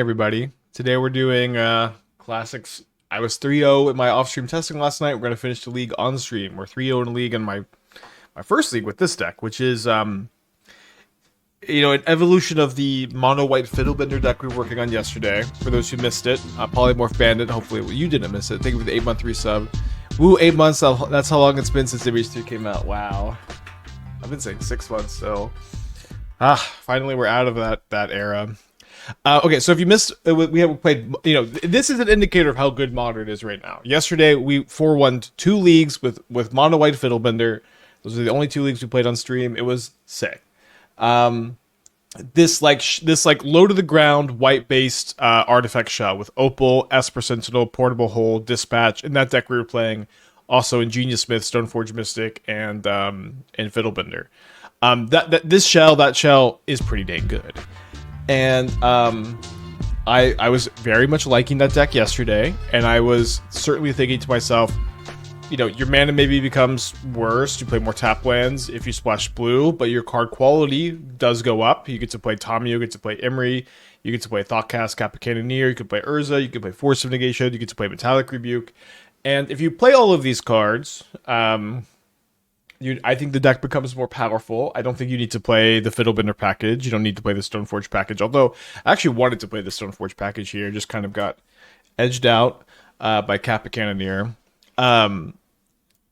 Everybody. Today we're doing classics. I was 3-0 in my off-stream testing last night. We're going to finish the league on stream. We're 3-0 in the league in my first league with this deck, which is an evolution of the mono white fiddlebender deck we were working on yesterday. For those who missed it, Polymorph Bandit. Hopefully you didn't miss it. Thank you for the 8-month resub. Woo, 8 months. That's how long it's been since Image 3 came out. Wow. I've been saying 6 months, so finally we're out of that era. Okay, so if you missed, we have played. This is an indicator of how good Modern is right now. Yesterday, we 4-1 two leagues with Mono White Fiddlebender. Those are the only two leagues we played on stream. It was sick. This low to the ground white based artifact shell with Opal, Esper Sentinel, Portable Hole, Dispatch. In that deck we were playing, also Ingenious Smith, Stoneforge Mystic, and Fiddlebender. That shell is pretty dang good. And I was very much liking that deck yesterday, and I was certainly thinking to myself, your mana maybe becomes worse. You play more tap lands if you splash blue, but your card quality does go up. You get to play Tamiyo, you get to play Emry, you get to play Thoughtcast, Kappa Cannoneer, you can play Urza, you can play Force of Negation, you get to play Metallic Rebuke. And if you play all of these cards, I think the deck becomes more powerful. I don't think you need to play the Fiddlebender package. You don't need to play the Stoneforge package. Although I actually wanted to play the Stoneforge package here, just kind of got edged out by Kappa Cannoneer.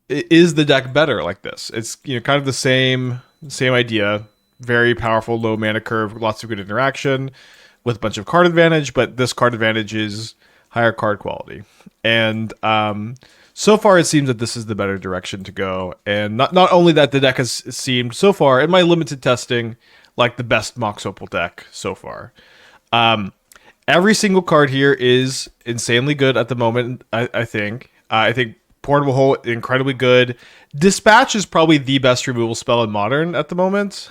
Is the deck better like this? It's kind of the same idea. Very powerful, low mana curve, lots of good interaction with a bunch of card advantage, but this card advantage is higher card quality. And so far, it seems that this is the better direction to go. And not only that, the deck has seemed so far, in my limited testing, like the best Mox Opal deck so far. Every single card here is insanely good at the moment, I think. I think Portable Hole, incredibly good. Dispatch is probably the best removal spell in Modern at the moment.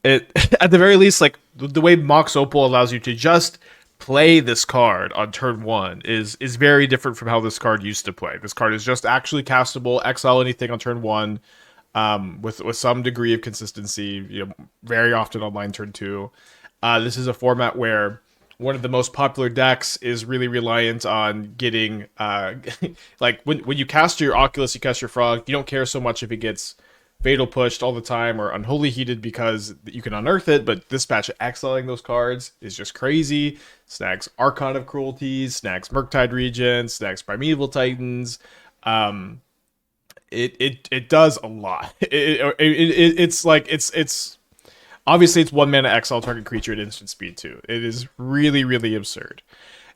It at the very least, like the way Mox Opal allows you to just play this card on turn one is very different from how this card used to play. This card is just actually castable, exile anything on turn one, with some degree of consistency. Very often online turn two. This is a format where one of the most popular decks is really reliant on getting like when you cast your Oculus, you cast your Frog. You don't care so much if it gets Fatal Pushed all the time or Unholy Heated because you can unearth it, but Dispatch exiling those cards is just crazy. Snags Archon of Cruelties, snags Murktide Regents, snags Primeval Titans. It does a lot. It's obviously it's 1 mana exile target creature at instant speed too. It is really, really absurd.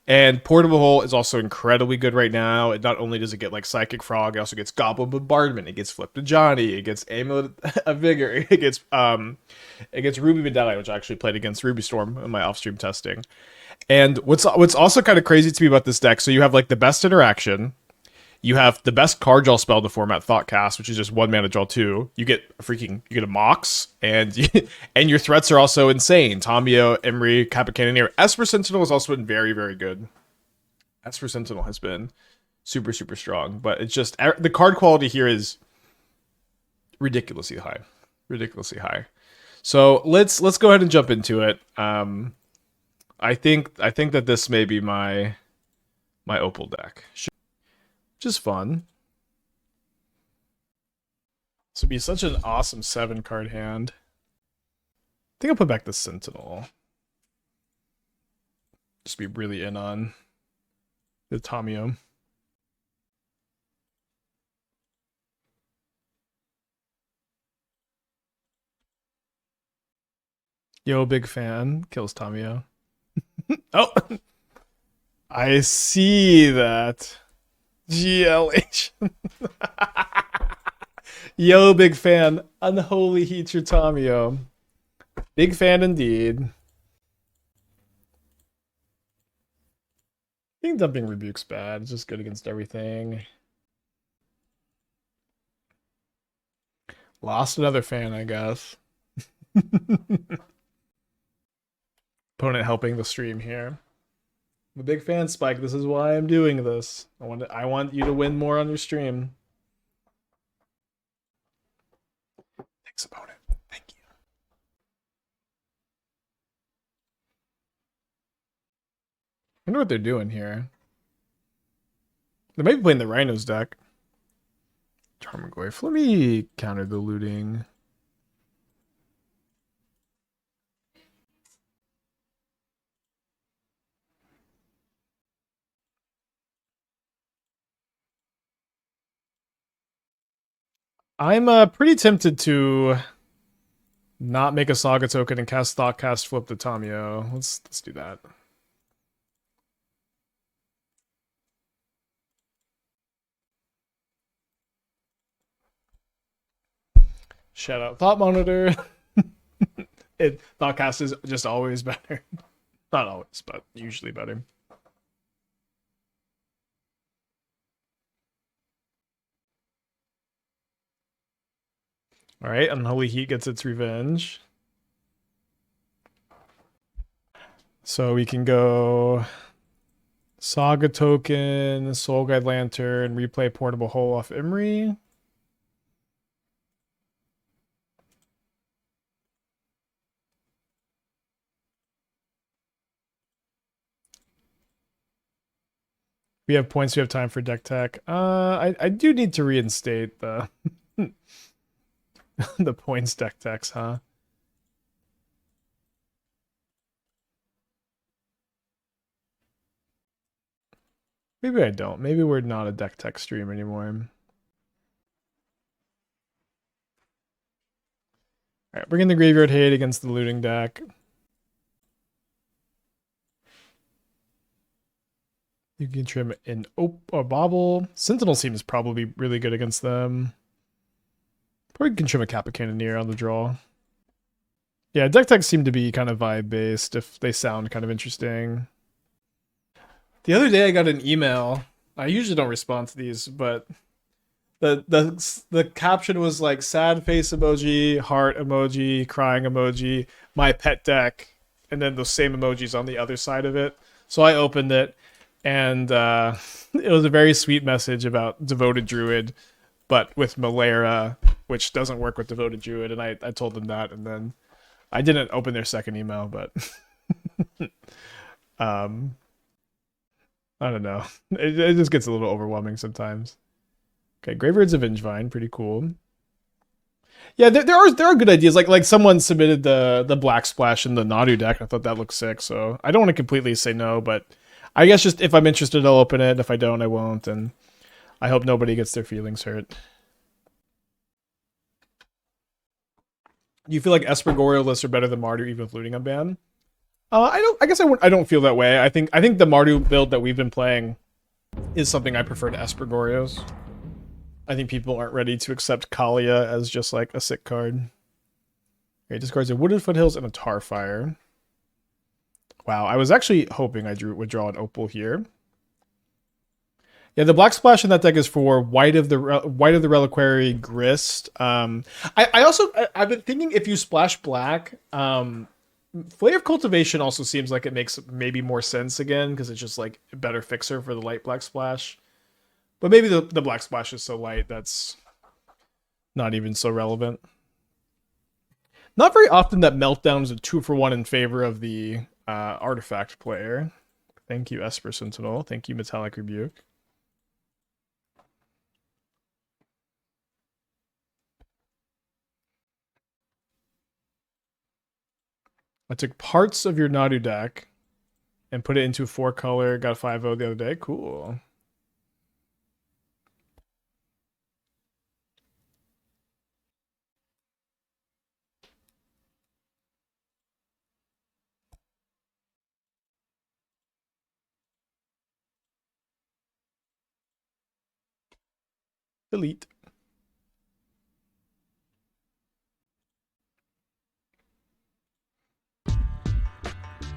And Portable Hole is also incredibly good right now. It not only does it get like Psychic Frog, it also gets Goblin Bombardment. It gets Flip to Johnny. It gets Amulet of Vigor. It gets Ruby Medallion, which I actually played against Ruby Storm in my off-stream testing. And what's also kind of crazy to me about this deck, so you have like the best interaction. You have the best card draw spell in the format, Thoughtcast, which is just 1 mana draw 2. You get a Mox, and and your threats are also insane. Tamiyo, Emry, Kappa Cannoneer. Esper Sentinel has also been very, very good. Esper Sentinel has been super, super strong, but it's just the card quality here is ridiculously high, ridiculously high. So let's go ahead and jump into it. I think that this may be my Opal deck. Just fun. This would be such an awesome 7-card hand. I think I'll put back the Sentinel. Just be really in on the Tamiyo. Yo, big fan. Kills Tamiyo. Oh! I see that. GLH. Yo, big fan. Unholy Heat your Tamiyo. Big fan indeed. I think dumping Rebuke's bad. It's just good against everything. Lost another fan, I guess. Opponent helping the stream here. I'm a big fan, Spike. This is why I'm doing this. I want you to win more on your stream. Thanks, opponent. Thank you. wonder what they're doing here. They might be playing the Rhinos deck. Tarmogoyf. Let me counter the looting. I'm pretty tempted to not make a Saga token and cast Thoughtcast, flip the Tamiyo. Let's do that. Shout out Thought Monitor. Thoughtcast is just always better. Not always, but usually better. All right, Unholy Heat gets its revenge. So we can go Saga token, Soul Guide Lantern, replay Portable Hole off Emry. We have points. We have time for deck tech. I do need to reinstate the the points deck techs, huh? Maybe I don't. Maybe we're not a deck tech stream anymore. All right, bring in the Graveyard Hate against the looting deck. You can trim in Bauble. Sentinel seems probably really good against them. Probably can trim a Kappa Cannoneer on the draw. Yeah, deck techs seem to be kind of vibe based if they sound kind of interesting. The other day I got an email. I usually don't respond to these, but the caption was like sad face emoji, heart emoji, crying emoji, my pet deck, and then those same emojis on the other side of it. So I opened it, and it was a very sweet message about Devoted Druid, but with Malera, which doesn't work with Devoted Druid, and I told them that, and then I didn't open their second email, but I don't know. It just gets a little overwhelming sometimes. Okay, Graveyard's a Vengevine, pretty cool. Yeah, there are good ideas. Like someone submitted the Black Splash in the Nadu deck. I thought that looked sick, so I don't want to completely say no, but I guess just if I'm interested, I'll open it. If I don't, I won't, and I hope nobody gets their feelings hurt. Do you feel like Esper Goriel lists are better than Mardu even with looting unban? I don't feel that way. I think the Mardu build that we've been playing is something I prefer to Esper Gorios. I think people aren't ready to accept Kalia as just like a sick card. Okay, discards a Wooded Foothills and a Tarfire. Wow, I was actually hoping I would draw an Opal here. Yeah, the Black Splash in that deck is for White of the Reliquary Grist. I've been thinking if you splash black, Flay of Cultivation also seems like it makes maybe more sense again because it's just like a better fixer for the light Black Splash. But maybe the Black Splash is so light that's not even so relevant. Not very often that Meltdown is a 2-for-1 in favor of the artifact player. Thank you, Esper Sentinel. Thank you, Metallic Rebuke. I took parts of your Nadu deck and put it into 4-color. Got 5-0 the other day. Cool. Delete.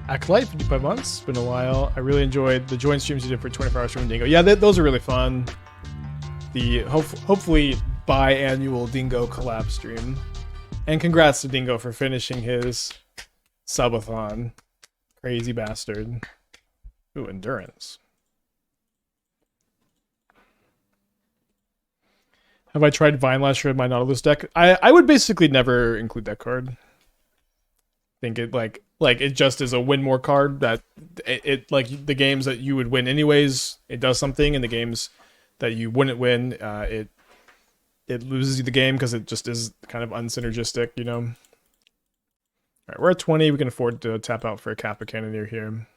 Acolyte, 55 months. It's been a while. I really enjoyed the joint streams you did for 24 hours from Dingo. Yeah, those are really fun. The hopefully biannual Dingo collab stream. And congrats to Dingo for finishing his subathon. Crazy bastard. Ooh, endurance. Have I tried Vine Lasher in my Nautilus deck? I would basically never include that card. I think it like Like it just is a win more card that it like the games that you would win anyways, it does something, and the games that you wouldn't win, it loses you the game because it just is kind of unsynergistic, you know. All right, we're at 20. We can afford to tap out for a Kappa Cannoneer here.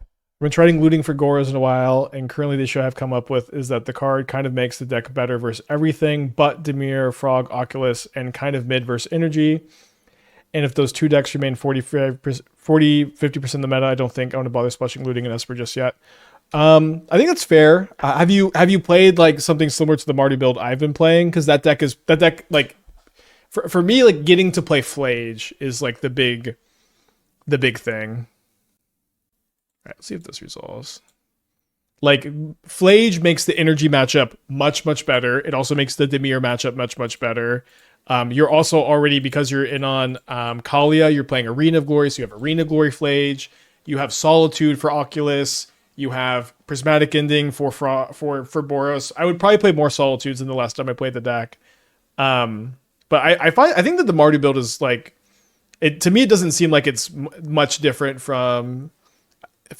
I've been trying looting for Goros in a while, and currently the issue I've come up with is that the card kind of makes the deck better versus everything but Dimir, Frog, Oculus, and kind of mid versus Energy. And if those two decks remain 50% of the meta, I don't think I want to bother splashing looting and Esper just yet. I think that's fair. Have you played like something similar to the Marty build I've been playing? Because that deck like for me, like getting to play Flage is like the big thing. All right, let's see if this resolves. Like Flage makes the energy matchup much better. It also makes the Dimir matchup much better. You're also already, because you're in on Kalia, you're playing Arena of Glory, so you have Arena of Glory Flage. You have Solitude for Oculus. You have Prismatic Ending for Boros. I would probably play more Solitudes than the last time I played the deck. But I think that the Mardu build is like, to me it doesn't seem like it's much different from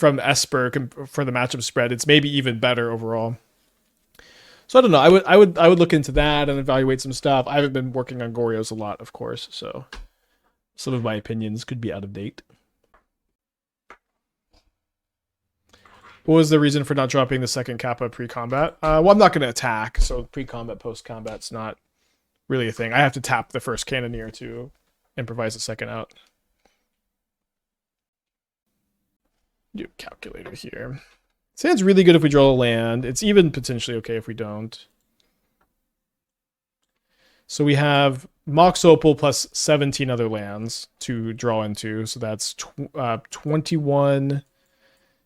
Esper for the matchup spread. It's maybe even better overall. So I don't know. I would look into that and evaluate some stuff. I haven't been working on Gorios a lot, of course, so some of my opinions could be out of date. What was the reason for not dropping the second Kappa pre-combat? Well, I'm not going to attack, so pre-combat, post-combat's not really a thing. I have to tap the first Cannoneer to improvise the second out. Do a calculator here. Sand's really good if we draw a land. It's even potentially okay if we don't. So we have Mox Opal plus 17 other lands to draw into. So that's 21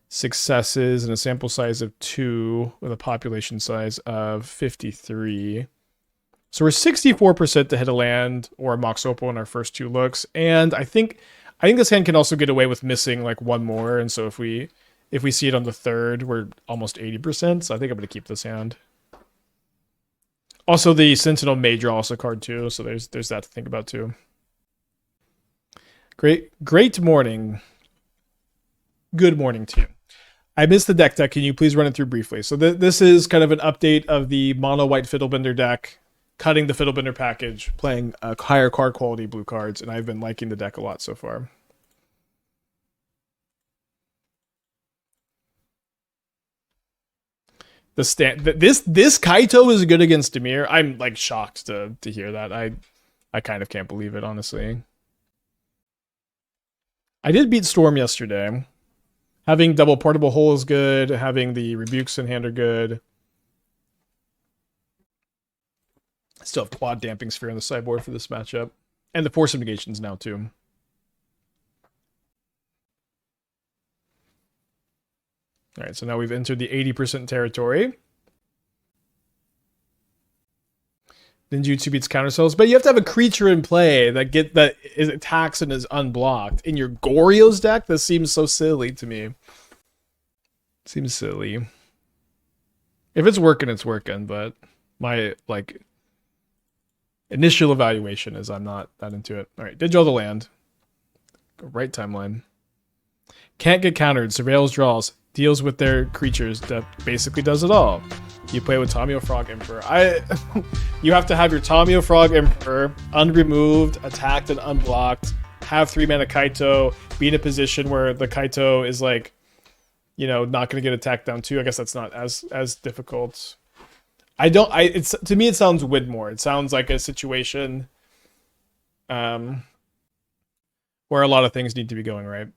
successes and a sample size of 2 with a population size of 53. So we're 64% to hit a land or a Mox Opal in our first 2 looks. And I think this hand can also get away with missing like one more. And so if we see it on the third, we're almost 80%. So I think I'm going to keep this hand. Also, the Sentinel may draw us a card too. So there's that to think about too. Great morning. Good morning to you. I missed the deck. Can you please run it through briefly? So this is kind of an update of the mono white Fiddlebender deck, cutting the Fiddlebender package, playing higher card quality blue cards, and I've been liking the deck a lot so far. This Kaito is good against Dimir. I'm like shocked to hear that. I kind of can't believe it, honestly. I did beat Storm yesterday. Having double portable hole is good. Having the rebukes in hand are good. I still have quad damping sphere on the sideboard for this matchup. And the Force of Negations now too. Alright, so now we've entered the 80% territory. Ninjutsu beats counterspells, but you have to have a creature in play that attacks and is unblocked. In your Goryo's deck, this seems so silly to me. Seems silly. If it's working, it's working, but my initial evaluation is I'm not that into it. Alright, did draw the land. Go right timeline. Can't get countered, surveils draws, deals with their creatures, that basically does it all. You play with Tamiyo Frog Emperor. You have to have your Tamiyo Frog Emperor unremoved, attacked, and unblocked. Have 3-mana Kaito. Be in a position where the Kaito is like, you know, not going to get attacked down too. I guess that's not as difficult. To me it sounds Widmore. It sounds like a situation where a lot of things need to be going right.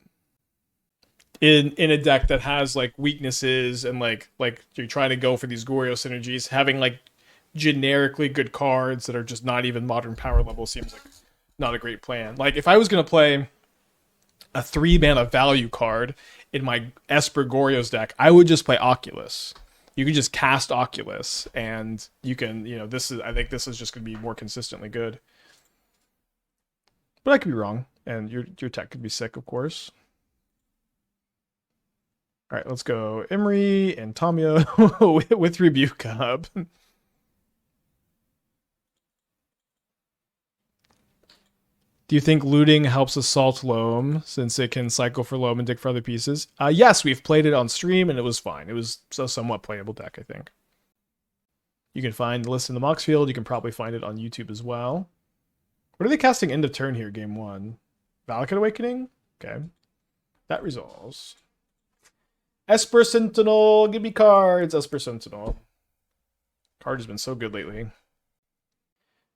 In a deck that has like weaknesses and like you're trying to go for these Goryo synergies, having like generically good cards that are just not even modern power level seems like not a great plan. Like if I was gonna play a 3-mana value card in my Esper Goryo's deck, I would just play Oculus. You can just cast Oculus and you can, you know, I think this is just gonna be more consistently good. But I could be wrong, and your tech could be sick, of course. All right, let's go Emry and Tamiyo with Rebuke up. Do you think looting helps assault Loam since it can cycle for Loam and dig for other pieces? Yes, we've played it on stream and it was fine. It was a somewhat playable deck, I think. You can find the list in the Mox field. You can probably find it on YouTube as well. What are they casting end of turn here, game 1? Valakut Awakening? Okay. That resolves. Esper Sentinel, give me cards. Esper Sentinel. Card has been so good lately.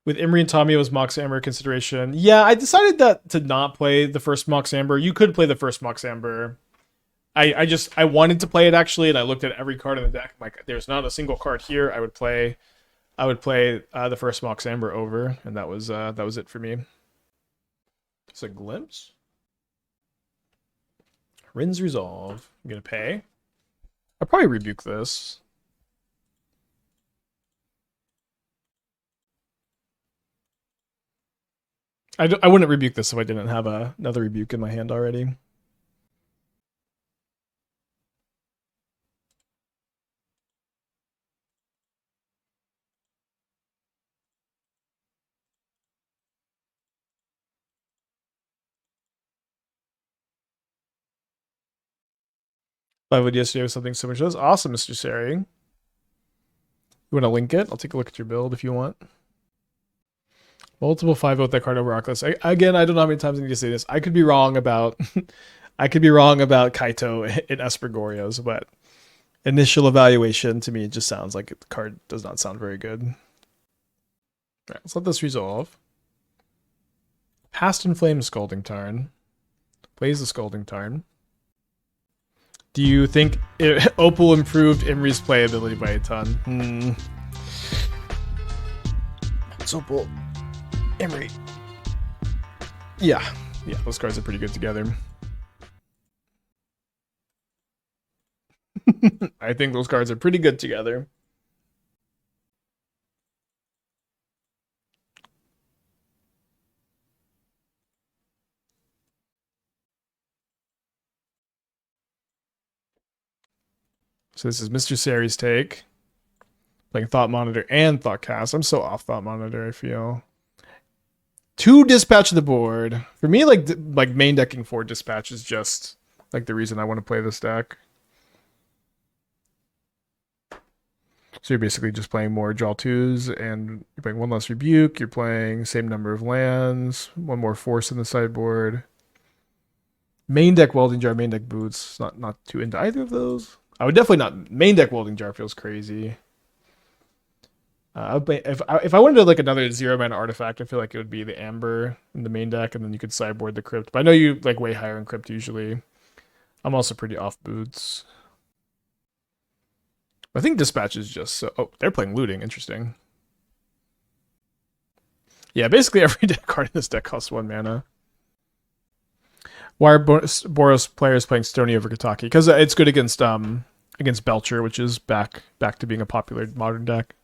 With Emry and Tamiyo as Mox Amber consideration. Yeah, I decided that to not play the first Mox Amber. You could play the first Mox Amber. I wanted to play it actually, and I looked at every card in the deck. I'm like, there's not a single card here. I would play the first Mox Amber over, and that was it for me. It's a glimpse. Rin's Resolve. I'm gonna pay. I'll probably rebuke this. I wouldn't rebuke this if I didn't have another rebuke in my hand already. I would yesterday with something similar to this. Awesome, Mr. Sari. You want to link it? I'll take a look at your build if you want. Multiple 5-vote that card over Oculus. Again, I don't know how many times I need to say this. I could be wrong about I could be wrong about Kaito in Espergorios, but initial evaluation to me just sounds like the card does not sound very good. All right, let's let this resolve. Past in Flame Scalding Tarn. Plays the Scalding Tarn. Do you think Opal improved Emry's playability by a ton? It's Opal. Emry. Yeah, those cards are pretty good together. I think those cards are pretty good together. So this is Mr. Sari's take. Playing Thought Monitor and Thoughtcast. I'm so off Thought Monitor, I feel. 2 dispatch the board. For me, like main decking 4 dispatch is just like the reason I want to play this deck. So you're basically just playing more draw 2s, and you're playing 1 less rebuke. You're playing same number of lands, 1 more force in the sideboard. Main deck Welding Jar, main deck Boots. Not too into either of those. I would definitely not. Main deck Welding Jar feels crazy. If I wanted to like another 0-mana artifact, I feel like it would be the Amber in the main deck, and then you could sideboard the Crypt. But I know you like way higher in Crypt usually. I'm also pretty off Boots. I think Dispatch is just so... Oh, they're playing Looting. Interesting. Yeah, basically every card in this deck costs 1 mana. Why are Boros players playing Stony over Kataki? Because it's good against Belcher, which is back to being a popular modern deck.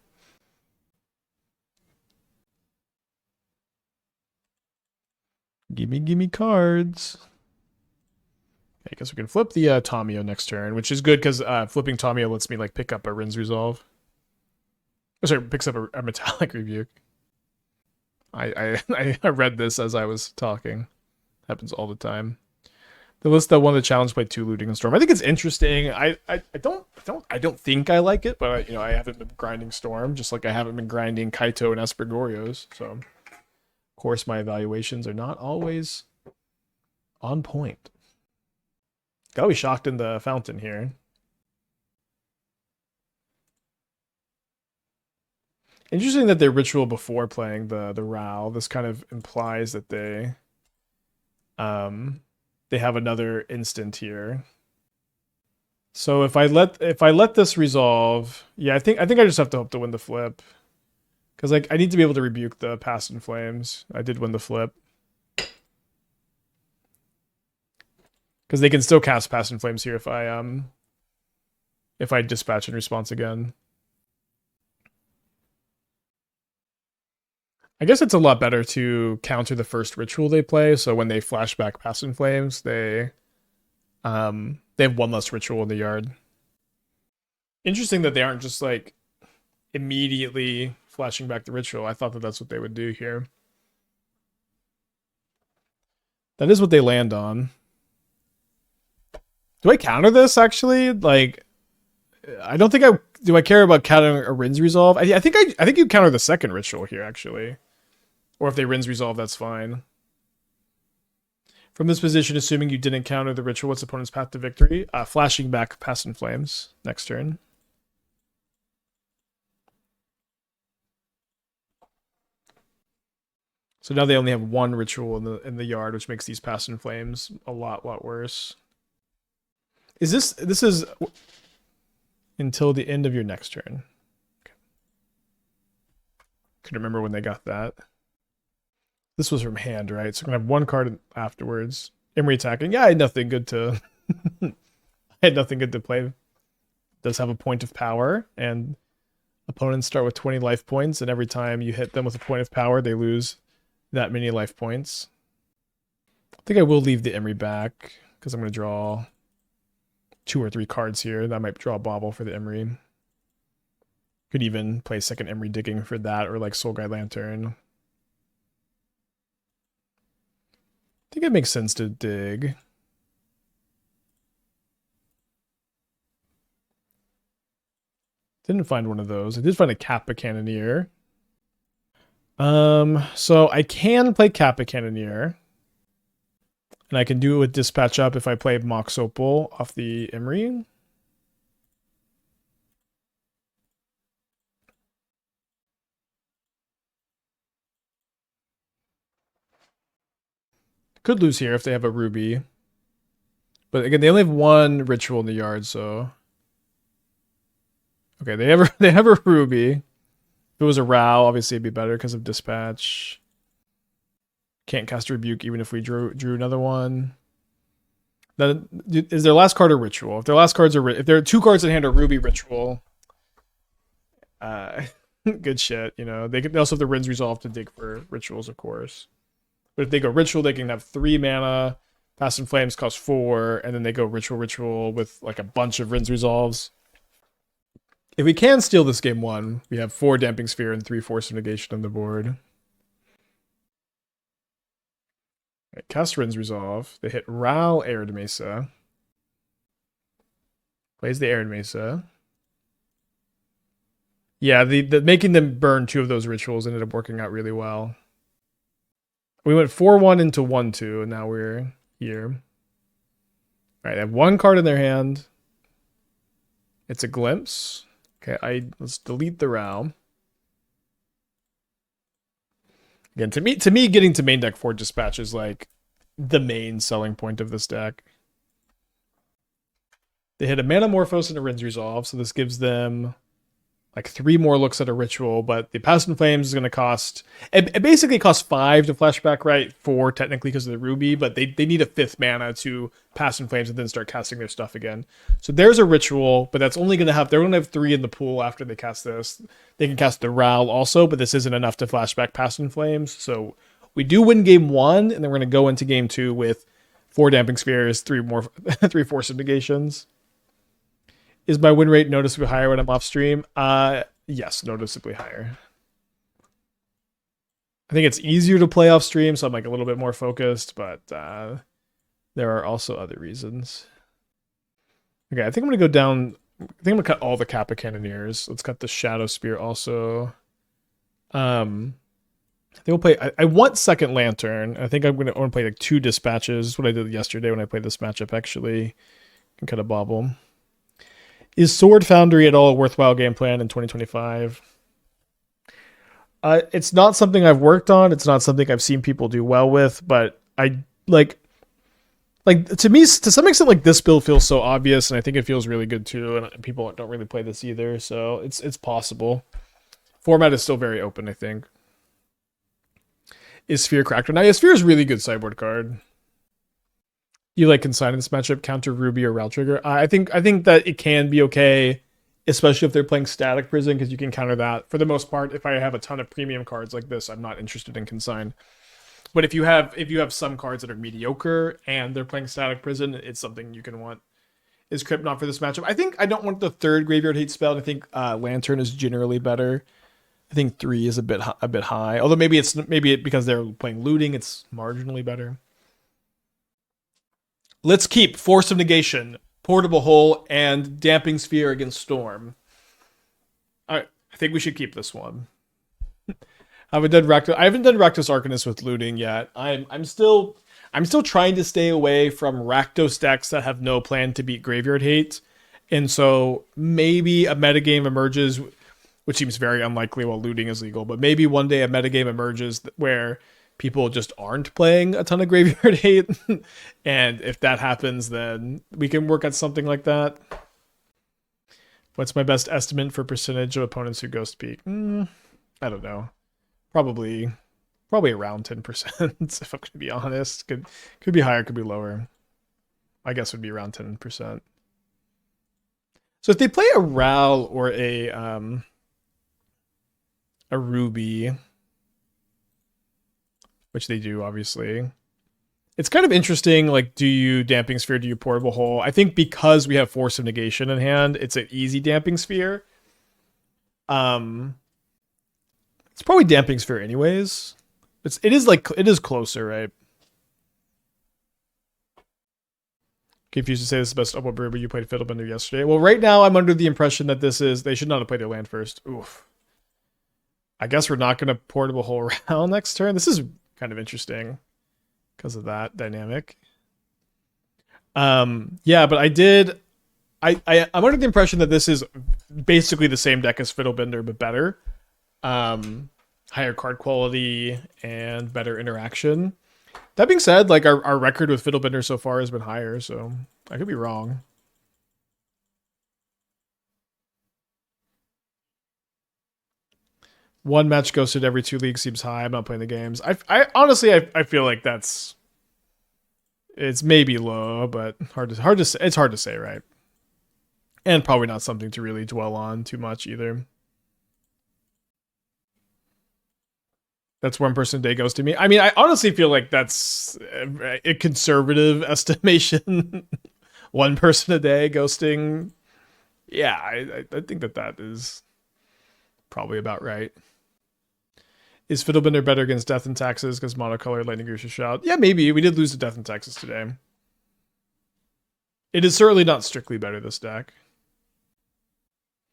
Gimme cards. I guess we can flip the Tamiyo next turn, which is good because flipping Tamiyo lets me like pick up a Rin's Resolve. Oh, sorry, picks up a Metallic Rebuke. I read this as I was talking. Happens all the time. The list that won the challenge played 2 Looting and Storm. I think it's interesting. I don't think I like it, but I haven't been grinding Storm, just like I haven't been grinding Kaito and Espergorios. So of course my evaluations are not always on point. Gotta be shocked in the fountain here. Interesting that they ritual before playing the Ral. This kind of implies that they have another instant here. So if I let this resolve, yeah, I think I just have to hope to win the flip. Because like I need to be able to rebuke the Past in Flames. I did win the flip. Because they can still cast Past in Flames here if I dispatch in response again. I guess it's a lot better to counter the first ritual they play, so when they flash back Past in Flames, they have 1 less ritual in the yard. Interesting that they aren't just like immediately flashing back the ritual. I thought that that's what they would do here. That is what they land on. Do I counter this, actually? Like, I don't think I... Do I care about countering a Rin's Resolve? I think you counter the second ritual here, actually. Or if they Rin's Resolve, that's fine. From this position, assuming you didn't counter the ritual, what's opponent's path to victory? Flashing back Past in Flames next turn. So now they only have one ritual in the yard, which makes these Past in Flames a lot worse. Is this is until the end of your next turn? Okay. Couldn't remember when they got that. This was from hand, right? So we're gonna have one card afterwards. Emry attacking. Yeah, I had nothing good to I had nothing good to play. Does have a point of power, and opponents start with 20 life points, and every time you hit them with a point of power, they lose that many life points. I think I will leave the Emry back because I'm going to draw 2 or 3 cards here. That might draw a Bauble for the Emry. Could even play second Emry digging for that, or like Soul Guide Lantern. I think it makes sense to dig. Didn't find one of those. I did find a Kappa Cannoneer. So I can play Kappa Cannoneer. And I can do it with Dispatch Up if I play Mox Opal off the Emry. Could lose here if they have a Ruby. But again, they only have one ritual in the yard, so... Okay, they have a Ruby. If it was a Rao, obviously it'd be better because of Dispatch. Can't cast a Rebuke even if we drew another one. That is their last card a ritual. If their last cards are if there are 2 cards in hand are Ruby ritual, good shit. You know they also have the Rin's Resolve to dig for rituals, of course. But if they go ritual, they can have 3 mana. Past in Flames costs 4, and then they go ritual with like a bunch of Rin's Resolves. If we can steal this game 1, we have 4 Damping Sphere and 3 Force of Negation on the board. Right, cast Rin's Resolve. They hit Ral Arid Mesa. Plays the Arid Mesa. Yeah, the making them burn 2 of those rituals ended up working out really well. We went 4-1 into 1-2, and now we're here. All right, they have 1 card in their hand. It's a Glimpse. Okay, let's delete the Ral. Again, to me, getting to main deck 4 Dispatch is like the main selling point of this deck. They hit a Manamorphose and a Rin's Resolve, so this gives them like 3 more looks at a ritual, but the Past in Flames is going to cost... It basically costs 5 to flashback, right? 4 technically because of the Ruby, but they need a 5th mana to Past in Flames and then start casting their stuff again. So there's a ritual, but that's only going to have... They're going to have 3 in the pool after they cast this. They can cast the Ral also, but this isn't enough to flashback Past in Flames. So we do win game 1, and then we're going to go into game 2 with 4 Damping Spheres, 3 Force of Negations. Is my win rate noticeably higher when I'm off stream? Yes, noticeably higher. I think it's easier to play off stream, so I'm like a little bit more focused, but there are also other reasons. Okay, I think I'm gonna go down. I think I'm gonna cut all the Kappa Cannoneers. Let's cut the Shadowspear also. I think we'll play. I want second Lantern. I think I'm gonna want to play like 2 Dispatches. That's what I did yesterday when I played this matchup. Actually, can cut a Bauble. Is Sword Foundry at all a worthwhile game plan in 2025? It's not something I've worked on. It's not something I've seen people do well with, but I like to me, to some extent, like this build feels so obvious, and I think it feels really good too, and people don't really play this either, so it's possible. Format is still very open, I think. Is Sphere cracked? Now, yeah, Sphere is a really good sideboard card. You like Consign in this matchup, counter Ruby or Ral Trigger? I think that it can be okay, especially if they're playing Static Prison, because you can counter that. For the most part, if I have a ton of premium cards like this, I'm not interested in Consign. But if you have some cards that are mediocre and they're playing Static Prison, it's something you can want. Is Crypt not for this matchup? I think I don't want the 3rd Graveyard Hate spell. I think Lantern is generally better. I think 3 is a bit high. Although maybe because they're playing Looting, it's marginally better. Let's keep Force of Negation, Portable Hole, and Damping Sphere against Storm. I think we should keep this one. I haven't done Rakdos Arcanist with looting yet. I'm still trying to stay away from Rakdos decks that have no plan to beat Graveyard Hate. And so maybe a metagame emerges, which seems very unlikely while looting is legal, but maybe one day a metagame emerges where people just aren't playing a ton of Graveyard Hate. And if that happens, then we can work on something like that. What's my best estimate for percentage of opponents who Ghost Peek? I don't know. Probably around 10%, if I'm going to be honest. Could be higher, could be lower. I guess would be around 10%. So if they play a Ral or a Ruby, which they do, obviously, it's kind of interesting. Like, do you Damping Sphere? Do you Portable Hole? I think because we have Force of Negation in hand, it's an easy Damping Sphere. It's probably Damping Sphere anyways. It is closer, right? Confused to say this is the best Opal brew, but you played Fiddlebender yesterday. Well, right now I'm under the impression that they should not have played their land first. Oof. I guess we're not going to Portable Hole Ral next turn. This is kind of interesting because of that dynamic. Yeah, but I'm under the impression that this is basically the same deck as Fiddlebender, but better. Higher card quality and better interaction. That being said, like our record with Fiddlebender so far has been higher, so I could be wrong. One match ghosted every 2 leagues seems high. I'm not playing the games. I honestly feel like it's maybe low, but it's hard to say, right? And probably not something to really dwell on too much either. That's one person a day ghosting me. I mean, I honestly feel like that's a conservative estimation. One person a day ghosting. Yeah, I think that is probably about right. Is Fiddlebender better against Death and Taxes because monocolored Lightning Grusha Shout? Yeah, maybe. We did lose to Death and Taxes today. It is certainly not strictly better, this deck.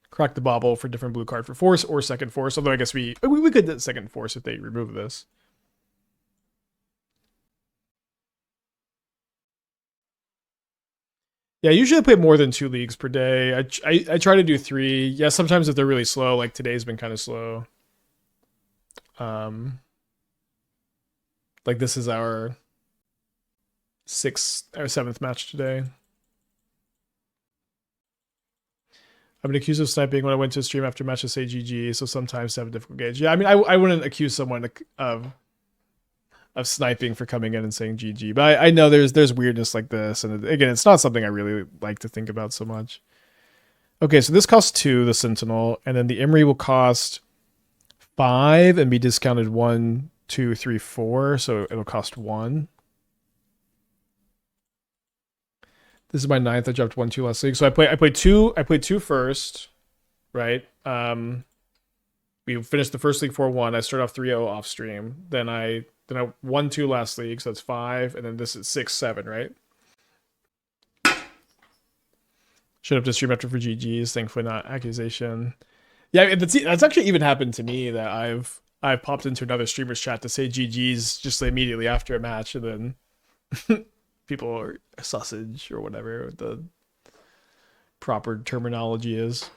Crack the Bauble for different blue card for Force or second Force. Although I guess we could do second Force if they remove this. Yeah, usually I play more than 2 leagues per day. I try to do 3. Yeah, sometimes if they're really slow, like today's been kind of slow. Like this is our 7th match today. I've been accused of sniping when I went to a stream after match to say GG, so sometimes I have a difficult gauge. Yeah, I mean, I wouldn't accuse someone of sniping for coming in and saying GG, but I know there's weirdness like this, and again, it's not something I really like to think about so much. Okay, so this costs 2, the Sentinel, and then the Emry will cost 5 and be discounted 1, 2, 3, 4, so it'll cost 1. This is my 9th. I dropped 1, 2 last league. So I played 2 first, right? We finished the first league 4-1. I started off 3-0 off stream. Then I won 2 last league, so that's 5, and then this is 6, 7, right? Showed up to stream after for GGs, thankfully not accusation. Yeah, that's actually even happened to me that I've popped into another streamer's chat to say GGs just immediately after a match, and then people are sausage or whatever the proper terminology is.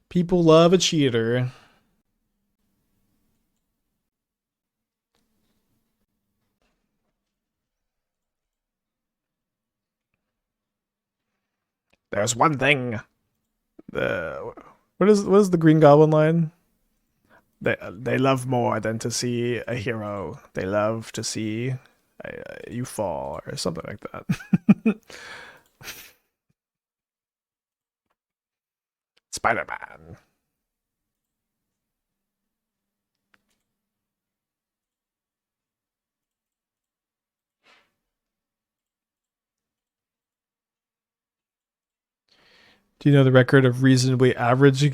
People love a cheater. There's one thing. What is the Green Goblin line? They love more than to see a hero. They love to see you fall, or something like that. Spider-Man. Do you know the record of reasonably average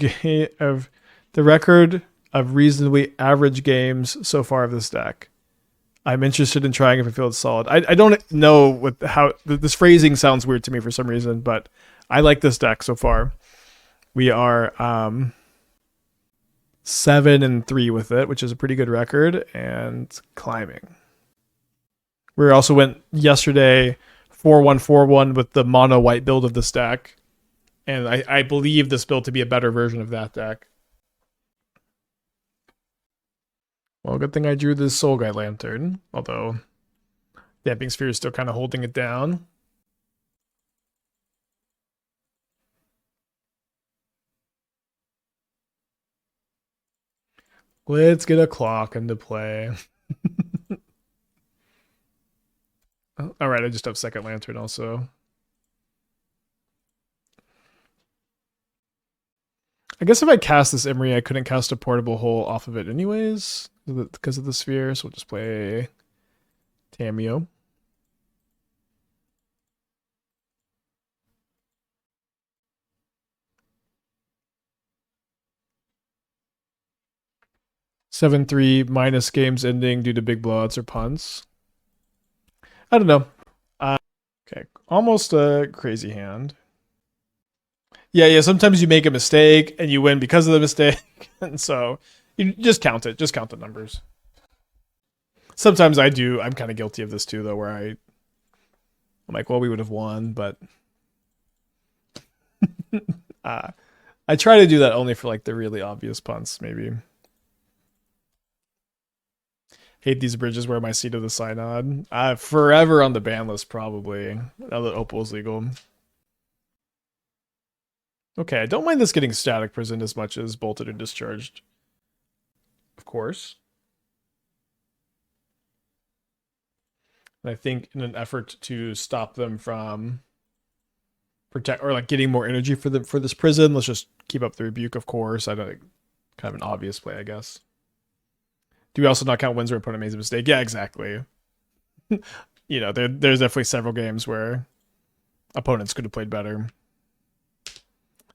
games so far of this deck? I'm interested in trying if I feel it's solid. I don't know what how this phrasing sounds weird to me for some reason, but I like this deck so far. We are 7-3 with it, which is a pretty good record, and climbing. We also went yesterday 4-1-4-1 with the mono white build of this deck, and I believe this build to be a better version of that deck. Well, good thing I drew this Soul Guide Lantern, although Damping Sphere is still kind of holding it down. Let's get a clock into play. All right, I just have Second Lantern also. I guess if I cast this Emry, I couldn't cast a Portable Hole off of it anyways because of the sphere, so we'll just play Tamiyo. -7-3 minus games ending due to big blowouts or punts. I don't know. Okay, almost a crazy hand. Yeah. Sometimes you make a mistake and you win because of the mistake, and so you just count it. Just count the numbers. Sometimes I do. I'm kind of guilty of this too, though, where I'm like, well, we would have won, but I try to do that only for like the really obvious punts, maybe. Hate these bridges where my seat of the synod. Forever on the ban list, probably. Now that Opal is legal. Okay, I don't mind this getting static prisoned as much as bolted or discharged. Of course. And I think in an effort to stop them from protect or like getting more energy for this prison, let's just keep up the rebuke, of course. I don't kind of an obvious play, I guess. Do we also not count wins where opponent makes a mistake? Yeah, exactly. You know, there's definitely several games where opponents could have played better.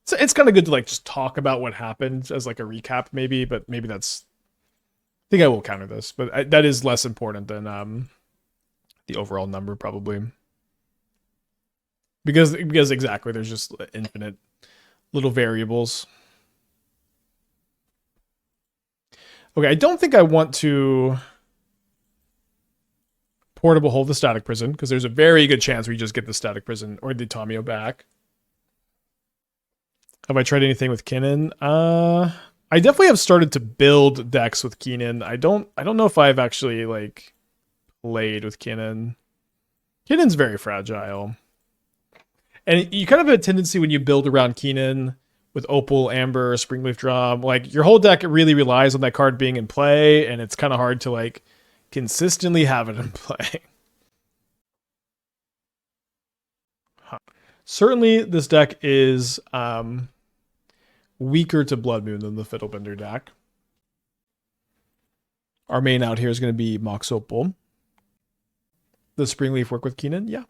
So it's kind of good to like just talk about what happened as like a recap, maybe. But maybe that's. I think I will counter this, but that is less important than the overall number probably. Because exactly, there's just infinite little variables. Okay, I don't think I want to Portable Hole the Static Prison, because there's a very good chance we just get the Static Prison or the Tamiyo back. Have I tried anything with Kinnan? I definitely have started to build decks with Kinnan. I don't know if I've actually like played with Kinnan. Kinnan's very fragile. And you kind of have a tendency when you build around Kinnan with Opal, Amber, Springleaf Drum, like your whole deck really relies on that card being in play, and it's kind of hard to like consistently have it in play. Certainly, this deck is weaker to Blood Moon than the Fiddlebender deck. Our main out here is going to be Mox Opal. Does Springleaf work with Kinnan? Yeah.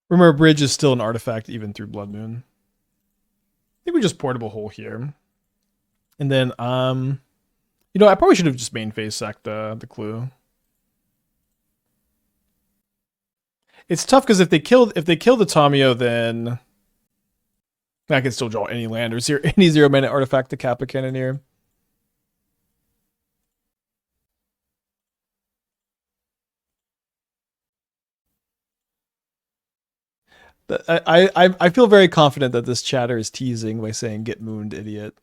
Remember, Bridge is still an artifact even through Blood Moon. I think we just Portable Hole here. And then, you know, I probably should have just main phase sacked the clue. It's tough because if they kill the Tamiyo, then I can still draw any land or any 0-mana artifact to Kappa Cannoneer. I feel very confident that this chatter is teasing by saying "get mooned, idiot."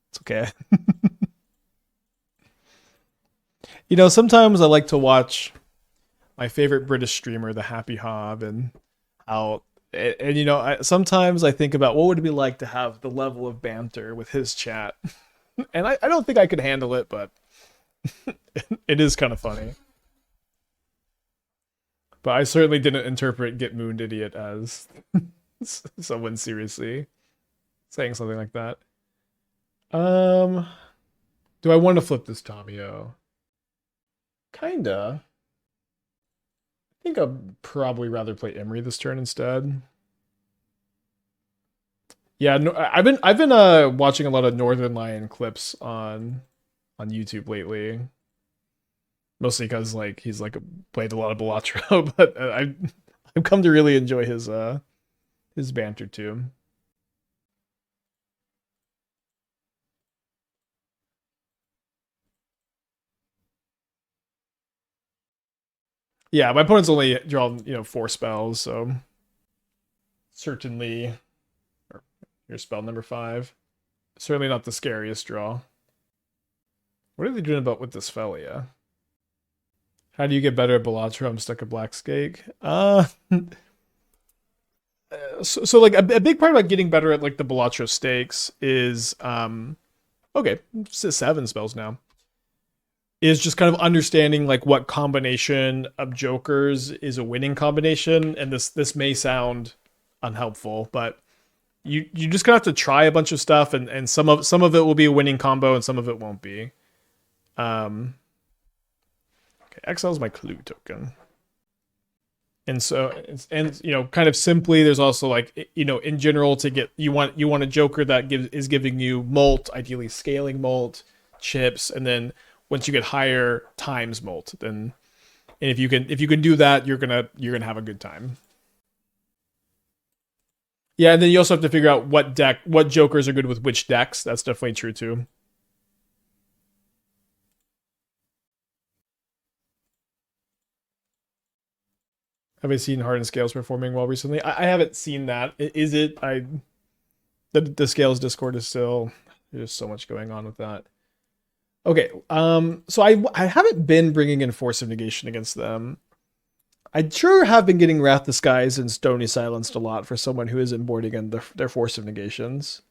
It's okay. You know, sometimes I like to watch my favorite British streamer, the Happy Hob, and how and you know, sometimes I think about what would it be like to have the level of banter with his chat, and I don't think I could handle it, but it is kind of funny. But I certainly didn't interpret "get mooned, idiot" as someone seriously saying something like that. Do I want to flip this Tamiyo? Kinda. think I'd probably rather play Emry this turn instead. Yeah, no, I've been watching a lot of Northern Lion clips on YouTube lately. Mostly because like he's like played a lot of Balatro, but I've come to really enjoy his banter too. Yeah, my opponent's only drawn, 4 spells, so certainly or your spell number 5. Certainly not the scariest draw. What are they doing about with this Felia? How do you get better at Balatro? I'm stuck at Black Skate. So like a big part about getting better at like the Balatro stakes is okay, 7 spells now. Is just kind of understanding like what combination of jokers is a winning combination, and this may sound unhelpful, but you just gonna have to try a bunch of stuff, and some of it will be a winning combo, and some of it won't be. Okay, exile's my clue token. And so, and kind of simply, there's also like, in general, to get you want a joker that is giving you molt, ideally scaling molt, chips, and then once you get higher, times molt. Then, and if you can do that, you're gonna have a good time. Yeah, and then you also have to figure out what jokers are good with which decks. That's definitely true too. Have I seen Hardened Scales performing well recently? I haven't seen that. Is it? The Scales Discord is still, there's so much going on with that. Okay, so I haven't been bringing in Force of Negation against them. I sure have been getting Wrath Disguise and Stony Silenced a lot for someone who isn't boarding in their Force of Negations.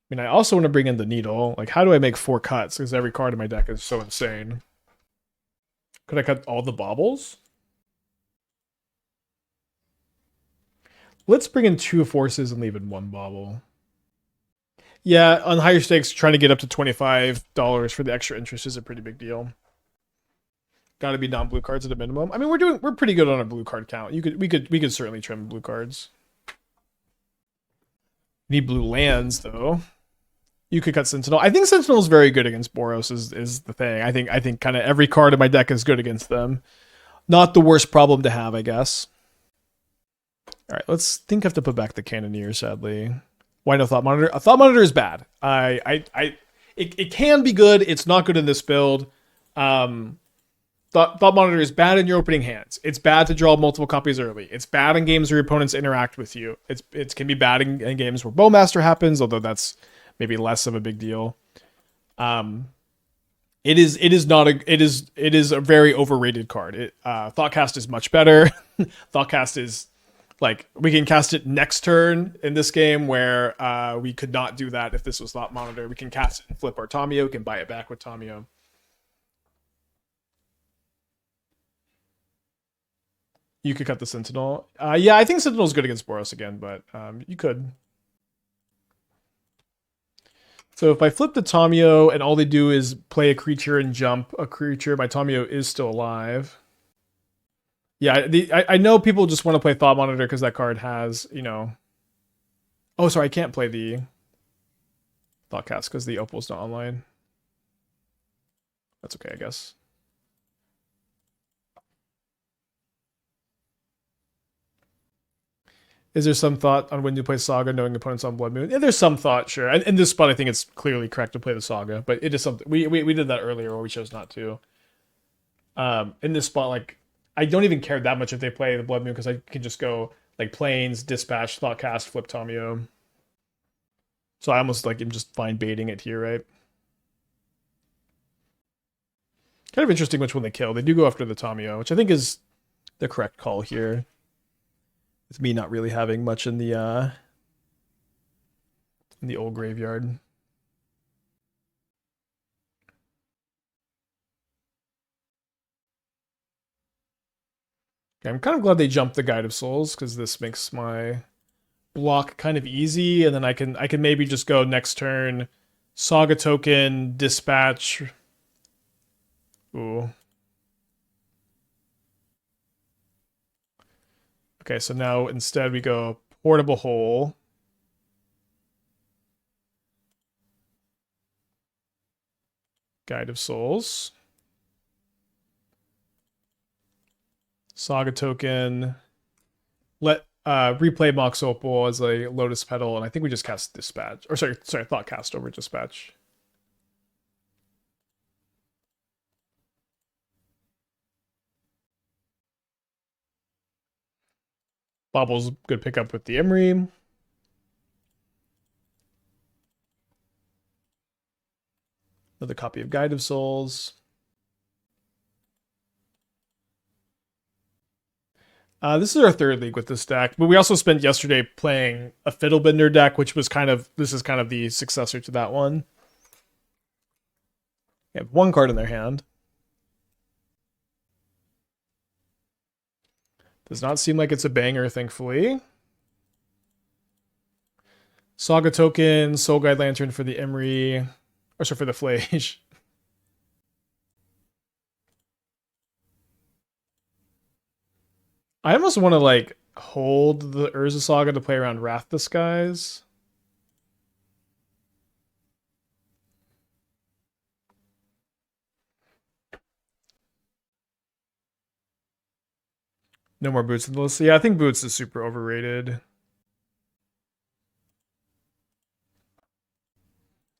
I mean, I also want to bring in the Needle. Like, how do I make 4 cuts? Because every card in my deck is so insane. Could I cut all the baubles? Let's bring in 2 forces and leave in 1 bauble. Yeah, on higher stakes, trying to get up to $25 for the extra interest is a pretty big deal. Got to be non-blue cards at a minimum. I mean, we're pretty good on our blue card count. We could certainly trim blue cards. Need blue lands though. You could cut Sentinel. I think Sentinel is very good against Boros. Is the thing. I think kind of every card in my deck is good against them. Not the worst problem to have, I guess. All right, let's think I have to put back the Cannoneer, sadly. Why no Thought Monitor? A Thought Monitor is bad. It can be good. It's not good in this build. Thought Monitor is bad in your opening hands. It's bad to draw multiple copies early. It's bad in games where your opponents interact with you. It can be bad in games where Bowmaster happens, although that's maybe less of a big deal. It is a very overrated card. Thoughtcast is much better. Thoughtcast is like, we can cast it next turn in this game where we could not do that if this was Thought Monitor. We can cast it and flip our Tamiyo. We can buy it back with Tamiyo. You could cut the Sentinel. Yeah, I think Sentinel's good against Boros again, but you could. So if I flip the Tamiyo and all they do is play a creature and jump a creature, my Tamiyo is still alive. Yeah, I know people just want to play Thought Monitor because that card has, Oh, sorry, I can't play the Thoughtcast because the Opal's not online. That's okay, I guess. Is there some thought on when to play Saga, knowing opponents on Blood Moon? Yeah, there's some thought, sure. And in this spot, I think it's clearly correct to play the Saga, but it is something we did that earlier, or we chose not to. In this spot, like, I don't even care that much if they play the Blood Moon because I can just go like Plains, Dispatch, Thoughtcast, flip Tamiyo. So I almost like am just fine baiting it here, right? Kind of interesting which one they kill. They do go after the Tamiyo, which I think is the correct call here. It's me not really having much in the old graveyard. Okay, I'm kind of glad they jumped the Guide of Souls because this makes my block kind of easy, and then I can maybe just go next turn, Saga token, Dispatch. Ooh. Okay, so now instead we go Portable Hole. Guide of Souls. Saga token. Let replay Mox Opal as a Lotus Petal, and I think we just cast Dispatch. Or sorry, Thoughtcast over Dispatch. Bauble's good pickup with the Emry. Another copy of Guide of Souls. This is our third league with this deck, but we also spent yesterday playing a Fiddlebender deck, which was this is kind of the successor to that one. They have one card in their hand. Does not seem like it's a banger, thankfully. Saga token, Soul Guide Lantern for the Emry, or sorry, for the Flage. I almost want to like hold the Urza Saga to play around Wrath Disguise. No more Boots in the list. Yeah, I think Boots is super overrated.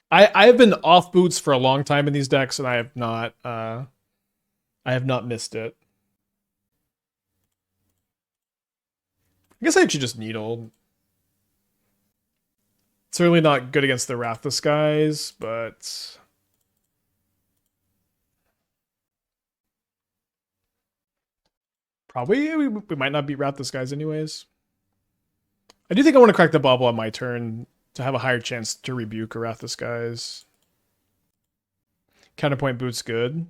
I have been off Boots for a long time in these decks, and I have not missed it. I guess I should just Needle. It's certainly not good against the Wrath Disguise, but probably we might not beat Wrath Disguise anyways. I do think I want to crack the Bauble on my turn to have a higher chance to rebuke a Wrath Disguise. Counterpoint Boots good.